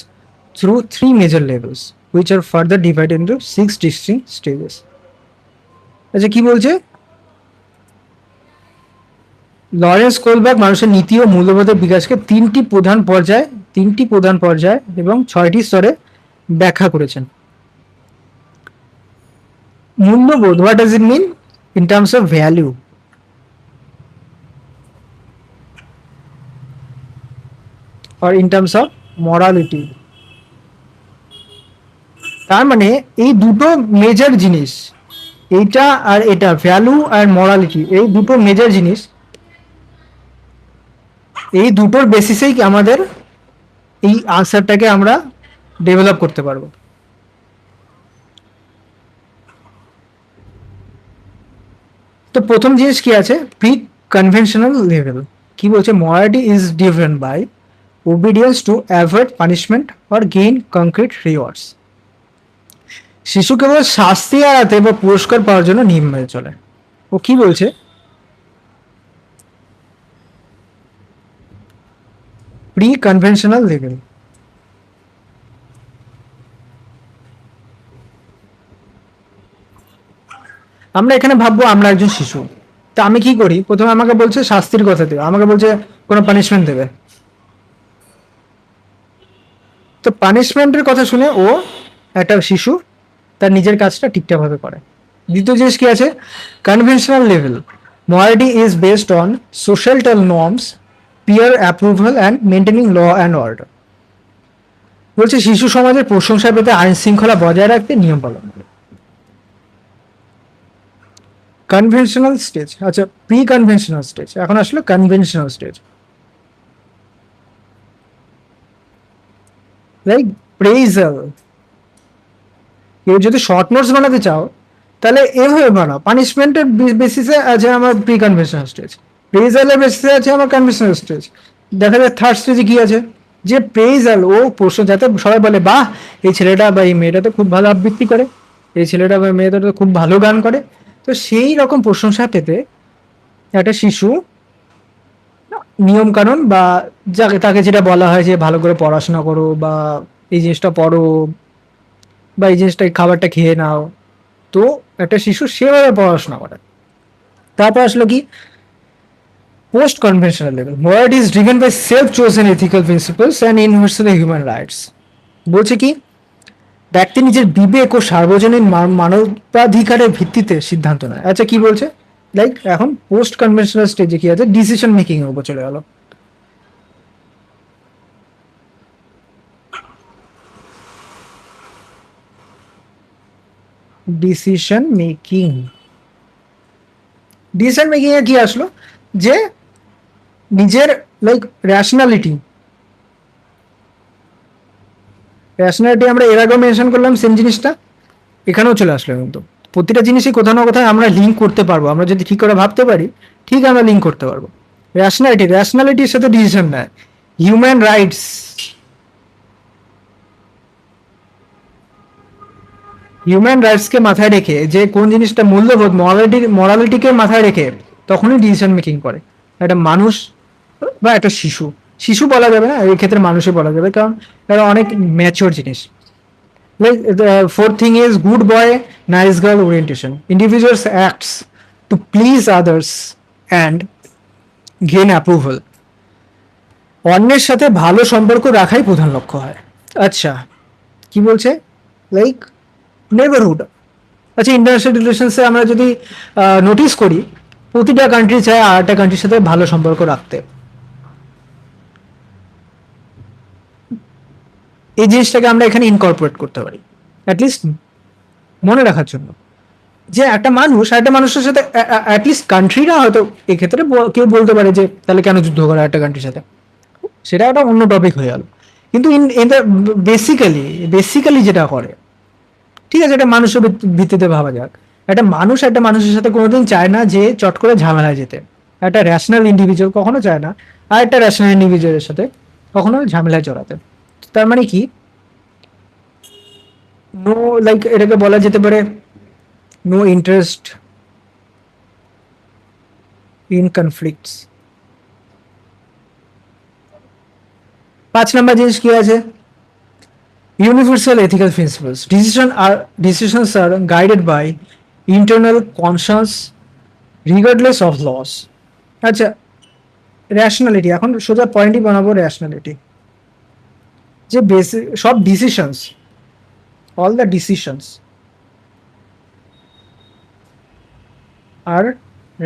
Speaker 1: through 3 major levels which are further divided into 6 distinct stages. আচ্ছা কি বলছে, Lawrence কোলবার্গ মানুষের নীতি ও মূল্যবোধের বিকাশকে তিনটি প্রধান পর্যায় এবং 6টি স্তরে ব্যাখ্যা করেছেন। মূল্যবোধ, what does it mean in terms of value, or in terms of morality। তার মানে এই দুটো মেজর জিনিস, এইটা আর এটা, ভ্যালু আর মরালিটি, এই দুটো মেজর জিনিস, এই দুটোর বেসিসেই আমাদের এই আনসারটাকে আমরা ডেভেলপ করতে পারবো। তো প্রথম জিনিস কি আছে, প্রি কনভেনশনাল লেভেল। কি বলছে, morality is different by obedience to avoid punishment or gain concrete rewards। শিশু কেবল শাস্তি এড়াতে বা পুরস্কার পাওয়ার জন্য নিয়ম মেনে চলে। ও কি বলছে, প্রি কনভেনশনাল লেভেল। আমরা এখানে ভাববো আমরা একজন শিশু, তা আমি কি করি, প্রথমে আমাকে বলছে শাস্তির কথা দেবে, আমাকে বলছে কোনো পানিশমেন্ট দেবে, তো পানিশমেন্টের কথা শুনে ও একটা শিশু তার নিজের কাজটা ঠিকঠাক ভাবে করে। দ্বিতীয় জিনিস কি আছে, conventional level. Morality is based on social norms, peer approval and maintaining law and order. বলছে শিশু সমাজের প্রশংসা পেতে আইন শৃঙ্খলা বজায় রাখতে নিয়ম পালন করে। কনভেনশনাল স্টেজ, আচ্ছা প্রি কনভেনশনাল স্টেজ, এখন আসলে কনভেনশনাল স্টেজ। লাইক প্রেইজাল, কেউ যদি শর্ট নোটস বানাতে চাও তাহলে এভাবে বানাও, পানিশমেন্টের বেসিসে আছে আমার প্রি কনভেনশনাল স্টেজ, প্রেইজালের বেসিসে আছে আমার কনভেনশনাল স্টেজ। দেখা যায় থার্ড স্টেজে কি আছে, যে প্রেইজাল ও প্রশ্ন, যাতে সবাই বলে বাহ এই ছেলেটা বা এই মেয়েটা তো খুব ভালো আবৃত্তি করে, এই ছেলেটা বা মেয়েটা তো খুব ভালো গান করে। তো সেই রকম প্রশংসা পেতে একটা শিশু নিয়ম কানুন বা যাকে তাকে যেটা বলা হয় যে ভালো করে পড়াশোনা করো বা এই জিনিসটা পড়ো বা এই জিনিসটা এই খাবারটা খেয়ে নাও, তো একটা শিশু সেভাবে পড়াশোনা করে। তারপর আসলো কি post conventional level, word is driven by self chosen ethical principles and universal human rights. বলছে কি ব্যক্তি নিজের বিবেক ও সার্বজনীন মানবাধিকারের ভিত্তিতে সিদ্ধান্ত নেয়। আচ্ছা কি বলছে, লাইক এখন পোস্ট কনভেনশনাল স্টেজে কি আছে, ডিসিশন মেকিং এর উপর চলে গেল। ডিসিশন মেকিং, ডিসিশন মেকিং এ কি আসলো, যে নিজের লাইক র্যাশনালিটি, র্যাশনালিটি আমরা এর আগেও মেনশন করলাম, সেম জিনিসটা এখানেও চলে আসলো। কিন্তু প্রতিটা জিনিসই কোথাও না কোথাও আমরা লিঙ্ক করতে পারবো, আমরা যদি ঠিক করে ভাবতে পারি ঠিক আমরা লিঙ্ক করতে পারবো। র্যাশনালিটি, র্যাশনালিটির সাথে ডিসিশন নেয়। হিউম্যান রাইটস, হিউম্যান রাইটসকে মাথায় রেখে, যে কোন জিনিসটা মূল্যবোধ মরালিটিকে মাথায় রেখে তখনই ডিসিশন মেকিং করে একটা মানুষ বা একটা শিশু। শিশু বলা যাবে না, এই ক্ষেত্রে মানুষই বলা যাবে, কারণ এরা অনেক ম্যাচিওর জিনিস। Like the fourth thing is good boy, nice girl orientation. Individuals acts to please others and gain approval. অন্যের সাথে ভালো সম্পর্ক রাখাই প্রধান লক্ষ্য হয়। আচ্ছা কি বলছে, লাইক নেবারহুড, আচ্ছা ইন্টারন্যাশনাল রিলেশনসে আমরা যদি নোটিস করি প্রতিটা কান্ট্রি চায় আর একটা কান্ট্রির সাথে ভালো সম্পর্ক রাখতে। এই জিনিসটাকে আমরা এখানে ইনকর্পোরেট করতে পারি অ্যাটলিস্ট মনে রাখার জন্য, যে একটা মানুষ একটা মানুষের সাথে অ্যাটলিস্ট কান্ট্রিরা হয়তো এক্ষেত্রে কেউ বলতে পারে যে তাহলে কেন যুদ্ধ করে একটা কান্ট্রির সাথে, সেটা একটা অন্য টপিক হয়ে গেল। কিন্তু ইন দ্য বেসিক্যালি যেটা করে, ঠিক আছে এটা মানুষের ভিত্তিতে ভাবা যাক, একটা মানুষ একটা মানুষের সাথে কোনোদিন চায় না যে চট করে ঝামেলায় যেতে, একটা র্যাশনাল ইন্ডিভিজুয়াল কখনো চায় না আর একটা র্যাশনাল ইন্ডিভিজুয়ালের সাথে কখনো ঝামেলায় জড়াতে। তার মানে কি, নো লাইক এটাকে বলা যেতে পারে নো ইন্টারেস্ট ইন কনফ্লিক্টস। 5 নম্বর জিনিস কি আছে, universal ethical principles, decisions are guided by internal conscience regardless of laws। আচ্ছা র্যাশনালিটি, এখন সোজা পয়েন্টই বানাবো র্যাশনালিটি, যে সব decisions, all the decisions are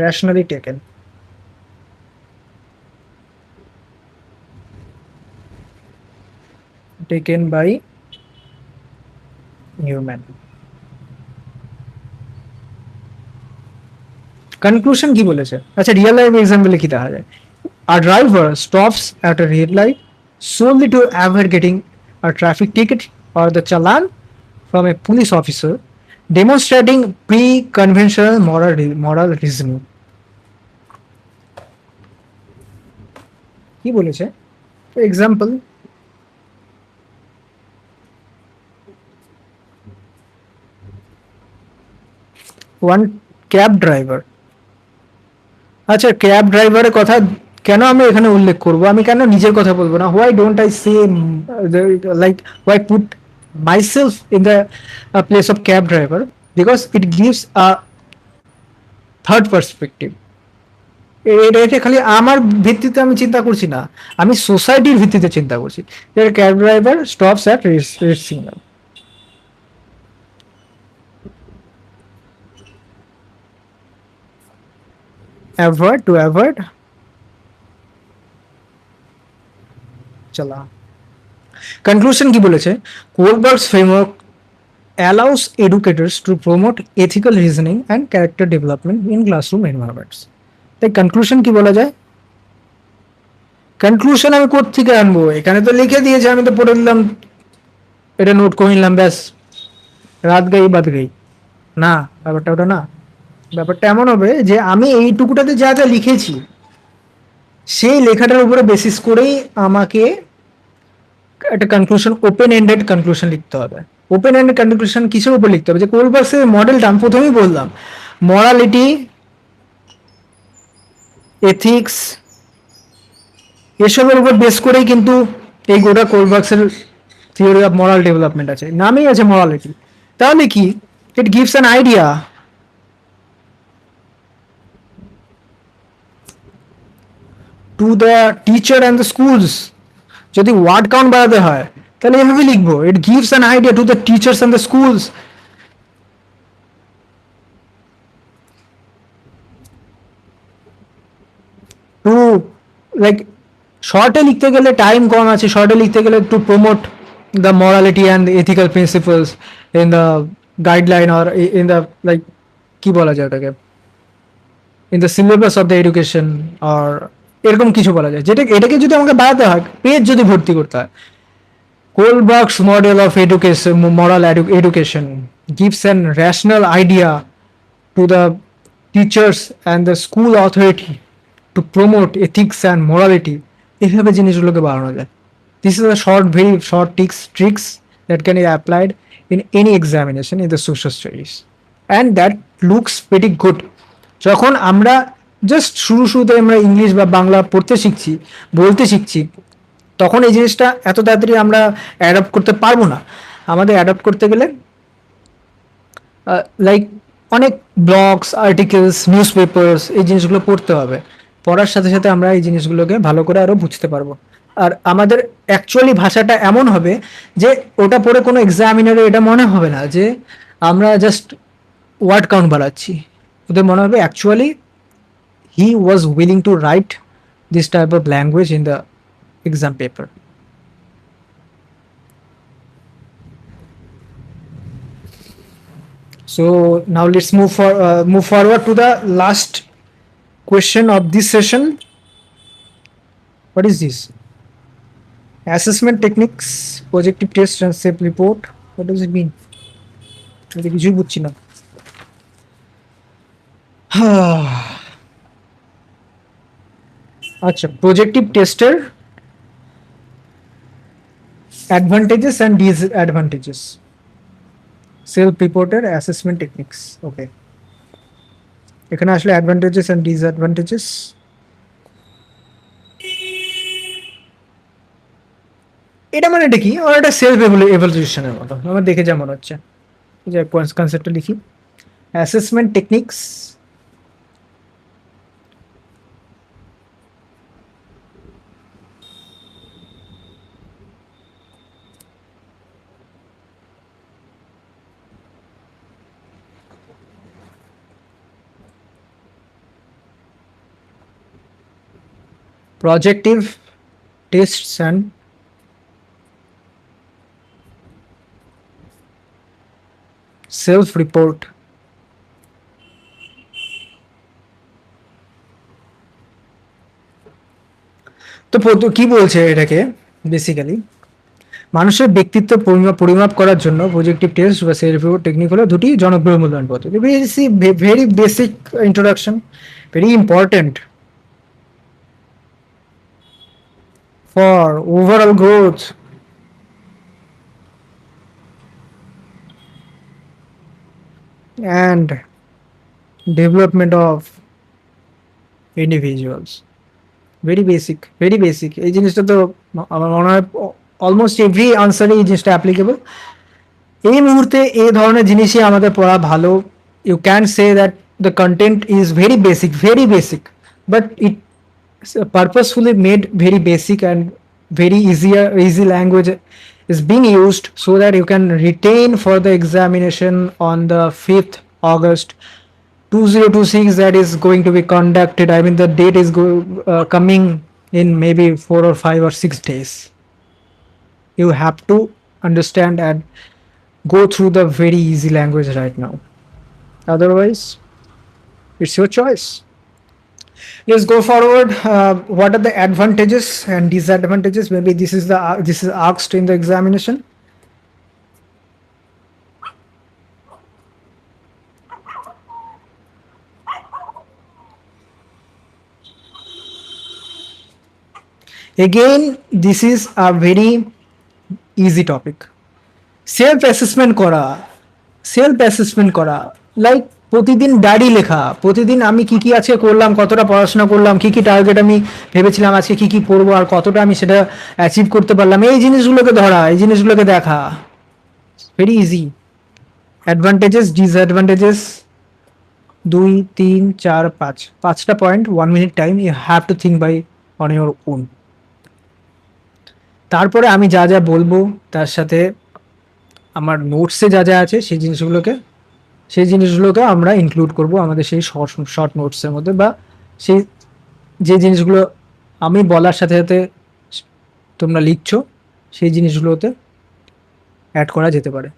Speaker 1: rationally taken। by human। Conclusion কি বলেছে, আচ্ছা রিয়েল লাইফ এক্সাম্পলে কি দেখা যায়, a driver stops at a red light solely to avoid getting a traffic ticket or the challan from a police officer, demonstrating pre-conventional moral reasoning। কি বলেছে example, one cab driver. আচ্ছা cab ড্রাইভারের কথা কেন আমি এখানে উল্লেখ করব, আমি কেন নিজের কথা বলবো না, why don't I say like why put myself in the place of cab driver, because it gives a third perspective. এটা খালি আমার ভিত্তিতে আমি চিন্তা করছি না, আমি সোসাইটির ভিত্তিতে চিন্তা করছি, যে cab driver stops at red signal. avoid চলা। কনক্লুশন কি বলেছে, কোলবার্গস framework allows educators to promote ethical reasoning and character development in classroom environments. তাই কনক্লুশন কি বলা যায়? কনক্লুশন আমি কোত্থেকে আনবো? এখানে তো লিখে দিয়েছে, আমি তো পড়ে দিলাম, এটা নোট করে নিলাম, ব্যাস রাত গাই বাদ গাই। না, ব্যাপারটা ওটা না। ব্যাপারটা এমন হবে যে আমি এইটুকুটাতে যা যা লিখেছি সেই লেখাটার উপরে বেসিস করেই আমাকে একটা কনক্লুশন, ওপেন এন্ডেড কনক্লুশন লিখতে হবে। ওপেন এন্ডেড কনক্লুশন কিসের উপর লিখতে হবে? যে কোলবার্গসের মডেলটা আমি প্রথমেই বললাম, মরালিটি, এথিক্স, এসবের উপর বেস করেই কিন্তু এই গোটা কোলবার্গসের থিওরি অফ মরাল ডেভেলপমেন্ট আছে, নামেই আছে মরালিটি। তাহলে কি, it gives an idea to the teacher and the schools. যদি ওয়ার্ড কাউন্ট বাড়াতে হয় তাহলে এভাবে লিখবো, it gives an idea to the teachers and the schools to, like, শর্টে লিখতে গেলে টাইম কম আছে, শর্টে লিখতে গেলে to promote the morality and ethical principles in the guideline or in the, like, কি বলা যায় ওটাকে, in the syllabus of the education আর এরকম কিছু বলা যায়। যেটা এটাকে যদি আমাকে বাড়াতে হয়, পেজ যদি ভর্তি করতে হয়, Kohlberg's model of education, moral education gives an rational idea to the teachers and the school authority to promote ethics and morality. এভাবে জিনিসগুলোকে বাড়ানো যায়। This is a short, very short tricks that can be applied in any examination in the social studies, and that looks pretty good. যখন আমরা just শুরুতে আমরা English বা বাংলা পড়তে শিখছি, বলতে শিখছি, তখন এই জিনিসটা এত তাড়াতাড়ি আমরা অ্যাডাপ্ট করতে পারবো না। আমাদের অ্যাডাপ্ট করতে গেলে লাইক অনেক ব্লগস, আর্টিকেলস, নিউজ পেপার্স, এই জিনিসগুলো পড়তে হবে। পড়ার সাথে সাথে আমরা এই জিনিসগুলোকে ভালো করে আরও বুঝতে পারবো। আর আমাদের অ্যাকচুয়ালি ভাষাটা এমন হবে যে ওটা পড়ে কোনো এক্সামিনারে এটা মনে হবে না যে আমরা জাস্ট ওয়ার্ড কাউন্ট বাড়াচ্ছি। ওদের মনে হবে actually he was willing to right this type of language in the exam paper. So now let's move forward to the last question of this session. What is this? Assessment techniques, projective test and self report. What does it mean? আমি কিছুই বুঝছি না। আচ্ছা, projective টেস্টের advantages and disadvantages, self-reported assessment techniques. Okay, এখানে আসলে advantages and disadvantages। এটা মানে এটা কি, আর এটা সেলফ এভালুয়েশনের মতো আমার দেখে যা মনে হচ্ছে। যে কনসেপ্টটা লিখি, assessment techniques projective tests and self-report। তো কি বলছে এটাকে, বেসিক্যালি মানুষের ব্যক্তিত্ব পরিমাপ করার জন্য প্রজেক্টিভ টেস্ট বা সেলফ রিপোর্ট টেকনিক হলো দুটি জনপ্রিয় মূল্যায়ন পদ্ধতি। Very basic introduction, very important for overall growth and development of individuals. Very basic, very basic। এই জিনিসটা তো আমার মনে হয় অলমোস্ট এভরি আনসারে এই জিনিসটা অ্যাপ্লিকেবল। এই মুহূর্তে এই ধরনের জিনিসই আমাদের পড়া ভালো। You can say that the content is very basic, but it purposefully made very basic and very easy language is being used so that you can retain for the examination on the 5th August 2026 that is going to be conducted. I mean the date is coming in maybe 4 or 5 or 6 days. You have to understand and go through the very easy language right now. Otherwise, it's your choice. Let's go forward. What are the advantages and disadvantages? Maybe this is asked in the examination. Again, this is a very easy topic. Self assessment করা like প্রতিদিন diary লেখা, প্রতিদিন আমি কি কি আজকে করলাম, কতটা পড়াশোনা করলাম, কি কি টার্গেট আমি ভেবেছিলাম আজকে কি কি পড়বো আর কতটা আমি সেটা অ্যাচিভ করতে পারলাম, এই জিনিসগুলোকে ধরা, এই জিনিসগুলোকে দেখা, ভেরি ইজি। অ্যাডভান্টেজেস ডিসঅ্যাডভান্টেজেস 2 3 4 5 5টা point, 1 minute time, you have to think by on your own. তারপরে আমি যা যা বলবো তার সাথে আমার নোটসে যা যা আছে সেই জিনিসগুলোকে আমরা ইনক্লুড করব আমাদের সেই শর্ট নোটসের মধ্যে, বা সেই যে জিনিসগুলো আমি বলার সাথে সাথে তোমরা লিখছো সেই জিনিসগুলোতে অ্যাড করা যেতে পারে।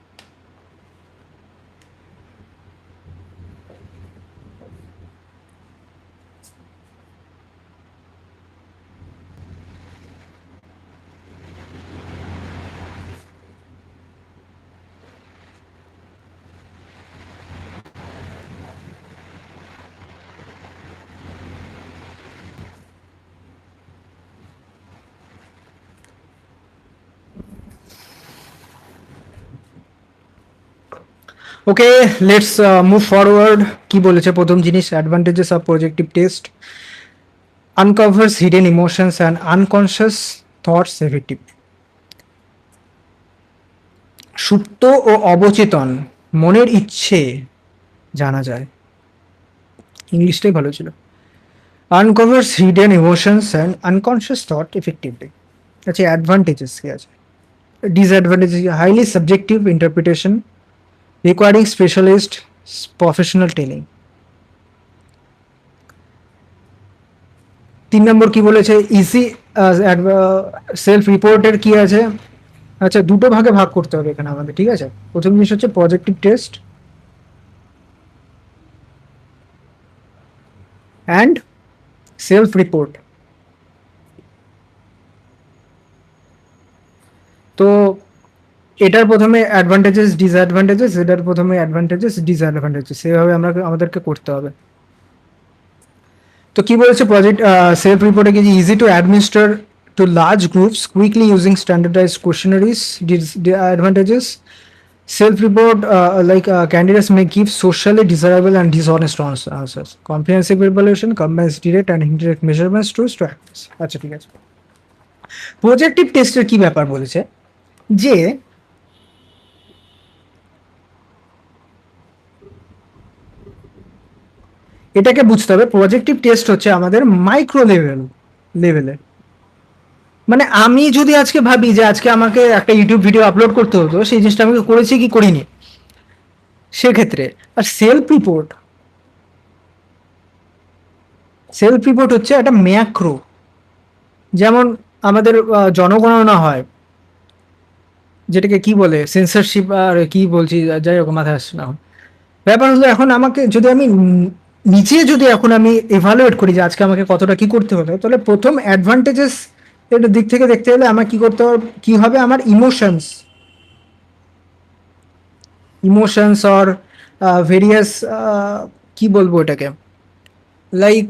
Speaker 1: ওকে, লেটস মুভ ফরওয়ার্ড। কি বলেছে প্রথম জিনিস, advantages of projective test, uncovers hidden emotions and unconscious thoughts effectively. সুপ্ত ও অবচেতন মনের ইচ্ছে জানা যায়, ইংলিশটাই ভালো ছিল। uncovers hidden emotions and unconscious thought effectively। আচ্ছা, অ্যাডভান্টেজেস কি আছে? Disadvantages, highly subjective interpretation requiring specialist professional training। 3 নম্বর কি বলেছে, ইজি সেলফ রিপোর্টের কি আছে? আচ্ছা, দুটো ভাগে ভাগ করতে হবে এখানে আমাদের, ঠিক আছে। প্রথম জিনিস হচ্ছে projective test and self report. তো এটার প্রথমে অ্যাডভান্টেজেস ডিসঅ্যাডভান্টেজেস, এটার প্রথমে অ্যাডভান্টেজেস ডিসঅ্যাডভান্টেজেস, সেভাবে আমাদেরকে করতে হবে। তো কি বলেছে প্রজেক্ট সেলফ রিপোর্টে, কি easy to administer to large groups quickly using standardised questionnaires. Advantages, self report like candidates may give socially desirable and dishonest answers. Comprehensive evaluation combines direct and indirect measurements to practice। আচ্ছা, ঠিক আছে। Projective টেস্টের কি ব্যাপার বলেছে, যে এটাকে বুঝতে হবে, প্রজেক্টিভ টেস্ট হচ্ছে আমাদের মাইক্রো লেভেলে। মানে আমি যদি আজকে ভাবি যে আজকে আমাকে একটা ইউটিউব ভিডিও আপলোড করতে হতো, সেই জিনিসটা আমি করেছি কি করিনি সেক্ষেত্রে। আর সেলফ রিপোর্ট হচ্ছে একটা ম্যাক্রো, যেমন আমাদের জনগণনা হয়, যেটাকে কি বলে সেন্সরশিপ, আর কি বলছি যাই হোক মাথায় আসছে না। ব্যাপার হলো এখন আমাকে যদি আমি নিচে যদি এখন আমি এভালুয়েট করি যে আজকে আমাকে কতটা কি করতে হলো, তাহলে প্রথম অ্যাডভান্টেজেস এর দিক থেকে দেখতে হলে আমার কি করতে হবে, কি হবে, আমার ইমোশনস অর ভেরিয়াস, কি বলবো এটাকে, লাইক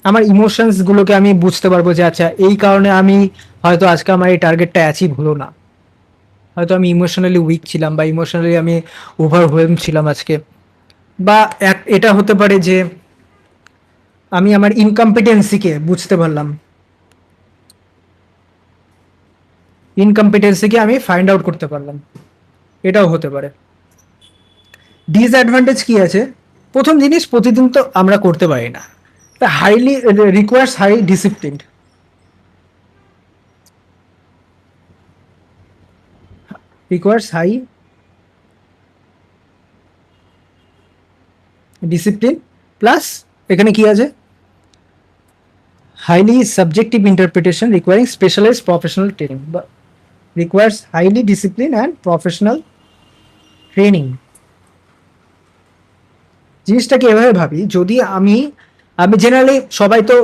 Speaker 1: আমার ইমোশনস গুলোকে আমি বুঝতে পারবো যে আচ্ছা এই কারণে আমি হয়তো আজকে আমার এই টার্গেটটা অ্যাচিভ হলো না, হয়তো আমি ইমোশনালি উইক ছিলাম বা ইমোশনালি আমি ওভারওয়েলম ছিলাম আজকে। বা এটা হতে পারে যে আমি আমার ইনকম্পিটেন্সিকে বুঝতে পারলাম, ইনকম্পিটেন্সিকে আমি ফাইন্ড আউট করতে পারলাম, এটাও হতে পারে। ডিসঅ্যাডভান্টেজ কি আছে, প্রথম জিনিস প্রতিদিন তো আমরা করতে পারি না, highly requires high discipline. Requires high discipline plus এখানে কি আছে, highly subjective interpretation requiring specialized professional training. requires highly discipline and professional training. জিনিসটাকে এভাবে ভাবি, যদি আমি আমি জেনারেলি সবাই তো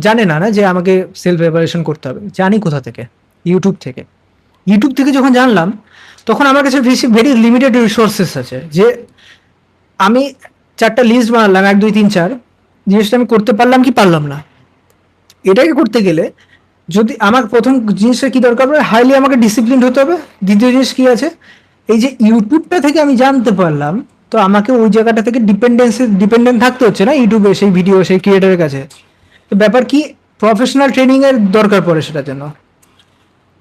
Speaker 1: জানে না না যে আমাকে সেলফ প্রিপারেশন করতে হবে, জানি কোথা থেকে, ইউটিউব থেকে। ইউটিউব থেকে যখন জানলাম তখন আমার কাছে ভেরি লিমিটেড রিসোর্সেস আছে, যে আমি চারটা লিস্ট বানালাম, 1 2 3 4, জিনিসটা আমি করতে পারলাম কি পারলাম না। এটাকে করতে গেলে যদি আমার প্রথম জিনিসটা কি দরকার হবে, হাইলি আমাকে ডিসিপ্লিন হতে হবে। দ্বিতীয় জিনিস কি আছে, এই যে ইউটিউবটা থেকে আমি জানতে পারলাম, তো আমাকে ওই জায়গাটা থেকে ডিপেন্ডেন্ট থাকতে হচ্ছে না ইউটিউবে, সেই ভিডিও সেই ক্রিয়েটারের কাছে। তো ব্যাপার কি, প্রফেশনাল ট্রেনিং এর দরকার পড়ে সেটার জন্য।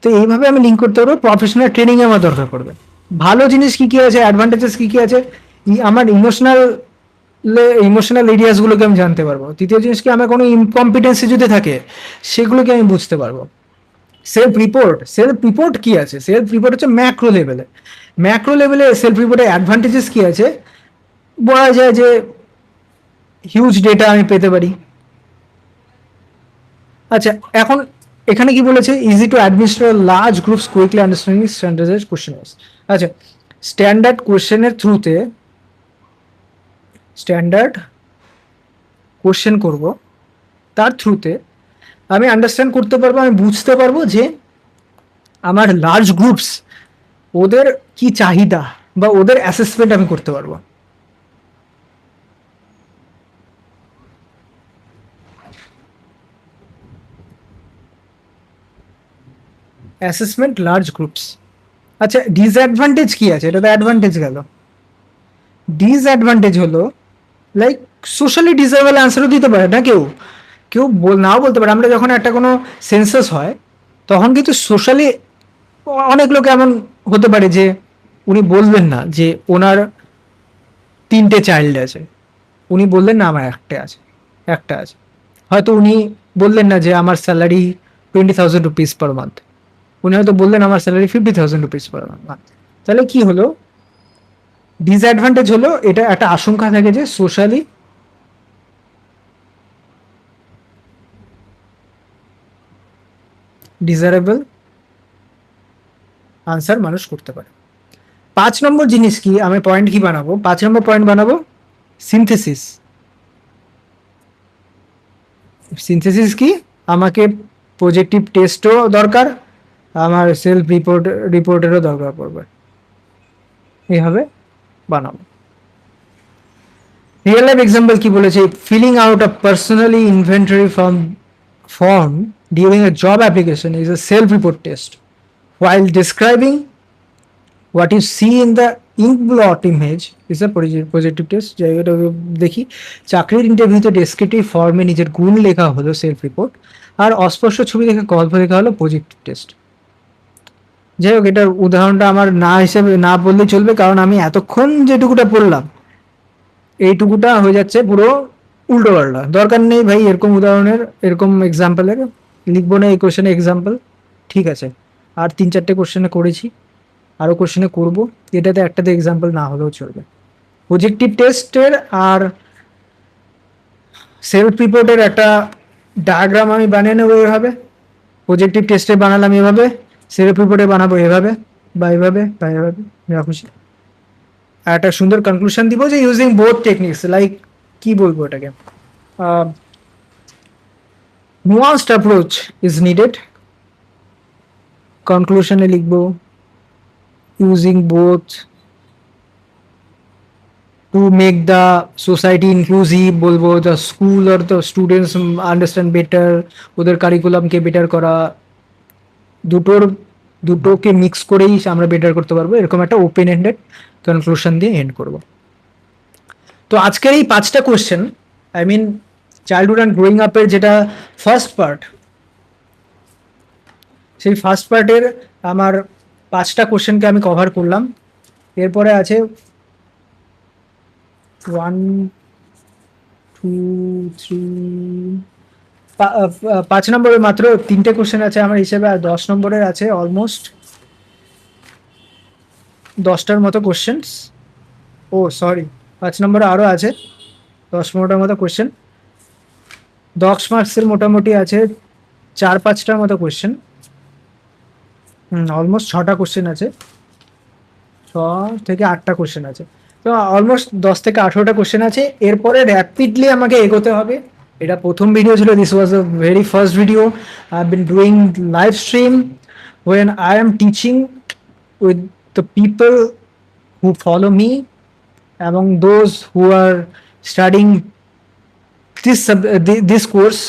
Speaker 1: তো এইভাবে আমি লিঙ্ক করতে পারবো, প্রফেশনাল ট্রেনিং এ আমার দরকার পড়বে। ভালো জিনিস কি কি আছে, অ্যাডভান্টেজেস কি কি আছে, আমার ইমোশনাল এরিয়াস গুলোকে আমি জানতে পারবো। তৃতীয় জিনিস কি, আমার কোনো ইনকম্পিটেন্সি যদি থাকে সেগুলোকে আমি বুঝতে পারবো। সেলফ রিপোর্ট কি আছে, সেলফ রিপোর্ট হচ্ছে ম্যাক্রো লেভেলে সেলফ রিপোর্টের অ্যাডভান্টেজেস কি আছে, বলা যায় যে হিউজ ডেটা আমি পেতে পারি। আচ্ছা, এখন এখানে কি বলেছে, easy to administer large groups quickly understanding standardised question. আচ্ছা, স্ট্যান্ডার্ড কোশ্চেনের থ্রুতে স্ট্যান্ডার্ড কোশ্চেন করব, তার থ্রুতে আমি আন্ডারস্ট্যান্ড করতে পারবো, আমি বুঝতে পারবো যে আমার লার্জ গ্রুপস ওদের কি চাহিদা বা ওদের অ্যাসেসমেন্ট আমি করতে পারবো। Assessment large groups. আচ্ছা, ডিসঅ্যাডভান্টেজ কি আছে, এটা তো অ্যাডভান্টেজ গেল। ডিসঅ্যাডভান্টেজ হলো লাইক সোশ্যালি ডিসেবল অ্যান্সারও দিতে পারে না কেউ, কেউ নাও বলতে পারে। আমরা যখন একটা কোনো সেন্সাস হয় তখন কিন্তু সোশ্যালি অনেক লোক এমন হতে পারে যে উনি বলবেন না যে ওনার 3টে চাইল্ড আছে, উনি বললেন না আমার একটা আছে। হয়তো উনি বললেন না যে আমার স্যালারি 20,000 রুপিস পার মান্থ, উনি হয়তো বললেন আমার স্যালারি 50,000 রুপিস পার মান্থ। তাহলে কি হলো, ডিসঅ্যাডভান্টেজ হলো এটা একটা আশঙ্কা থাকে যে সোশ্যালি ডিজারেবল আনসার মানুষ করতে পারে। 5 নম্বর জিনিস কি, আমি পয়েন্ট কি বানাবো, 5 নম্বর পয়েন্ট বানাবো সিনথেসিস। সিনথেসিস কি, আমাকে প্রজেক্টিভ টেস্টও দরকার, আমার সেলফ রিপোর্টেরও দরকার পড়বে, এইভাবে বানাবো। রিয়েল লাইফ এক্সাম্পল কি বলেছে, filling out a personality inventory form during a job application is a self-report test. While describing what you see in the inkblot image is a positive test. জায়গাটা দেখি, চাকরির ইন্টারভিউতে ডেসক্রিপটিভ ফর্মে নিজের গুণ লেখা হলো সেলফ রিপোর্ট, আর অস্পষ্ট ছবি দেখে গল্প লেখা হলো পজিটিভ টেস্ট। যাই হোক, এটার উদাহরণটা আমার না হিসেবে না বললেই চলবে, কারণ আমি এতক্ষণ যেটুকুটা পড়লাম এইটুকুটা হয়ে যাচ্ছে পুরো উল্টো পাল্টা। দরকার নেই ভাই এরকম উদাহরণের, এরকম এক্সাম্পলের, লিখবো না এই কোশ্চেনে এক্সাম্পল। ঠিক আছে, আর 3 4টে কোশ্চেনে করেছি, আরও কোশ্চেনে করব, এটাতে একটাতে এক্সাম্পল না হলেও চলবে। প্রজেক্টিভ টেস্টের আর সেলফ রিপোর্টের একটা ডায়াগ্রাম আমি বানিয়ে নেবো এভাবে, প্রজেক্টিভ টেস্টে বানালাম এভাবে, সেলফ রিপোর্টে বানাবো এভাবে বা এভাবে বা এভাবে, যা খুশি। আর একটা সুন্দর কনক্লুশন দিব যে ইউজিং বোথ টেকনিক্স, লাইক কি বলবো এটাকে, nuanced approach is needed. কনক্লুশনে লিখবো using both to make the society inclusive, বলবো the school or the students understand better, ওদের কারিকুলামকে বেটার করা, দুটোকে মিক্স করেই আমরা বেটার করতে পারবো, এরকম একটা ওপেন এন্ডেড কনক্লুশন দিয়ে এন্ড করব। তো আজকের এই 5টা question, I mean childhood and growing আপের যেটা ফার্স্ট পার্ট, সেই ফার্স্ট পার্টের আমার 5টা কোশ্চেনকে আমি কভার করলাম। এরপরে আছে 1 2 3, 5 নম্বরের মাত্র 3টে কোশ্চেন আছে আমার হিসেবে, আর 10 নম্বরের আছে অলমোস্ট 10টার মতো কোশ্চেন্স। ও সরি, 5 নম্বরে আরও আছে 10-15টার মতো কোশ্চেন। 10 মার্কসের মোটামুটি আছে 4-5টার মতো কোশ্চেন। অলমোস্ট 6টা কোশ্চেন আছে, 6 থেকে 8টা কোশ্চেন আছে। তো অলমোস্ট 10 থেকে 18টা কোশ্চেন আছে। এরপরে র্যাপিডলি আমাকে এগোতে হবে। এটা প্রথম ভিডিও ছিল, this was the very first video. I have been doing live stream when I am teaching with the people who follow me, among those who are studying this course,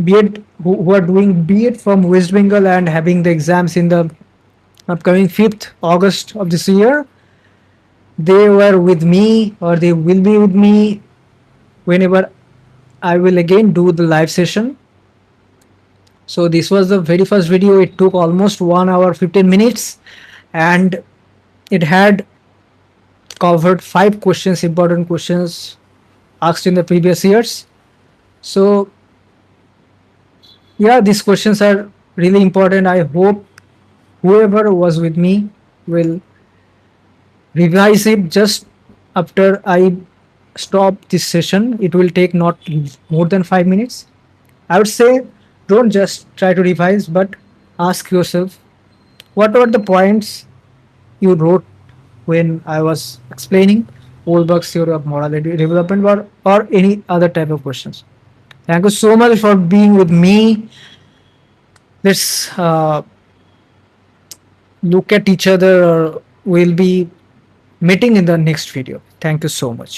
Speaker 1: B.Ed, who are doing B.Ed from West Bengal and having the exams in the upcoming 5th August of this year. They were with me, or they will be with me whenever I will again do the live session. So this was the very first video. It took almost 1 hour 15 minutes, and it had covered 5 questions, important questions asked in the previous years. So yeah, these questions are really important. I hope whoever was with me will revise it just after I stop this session. It will take not more than 5 minutes. I would say don't just try to revise, but ask yourself what were the points you wrote when I was explaining Olberg's theory of morality development, or any other type of questions. Thank you so much for being with me. Let's look at each other, or we'll be meeting in the next video. Thank you so much.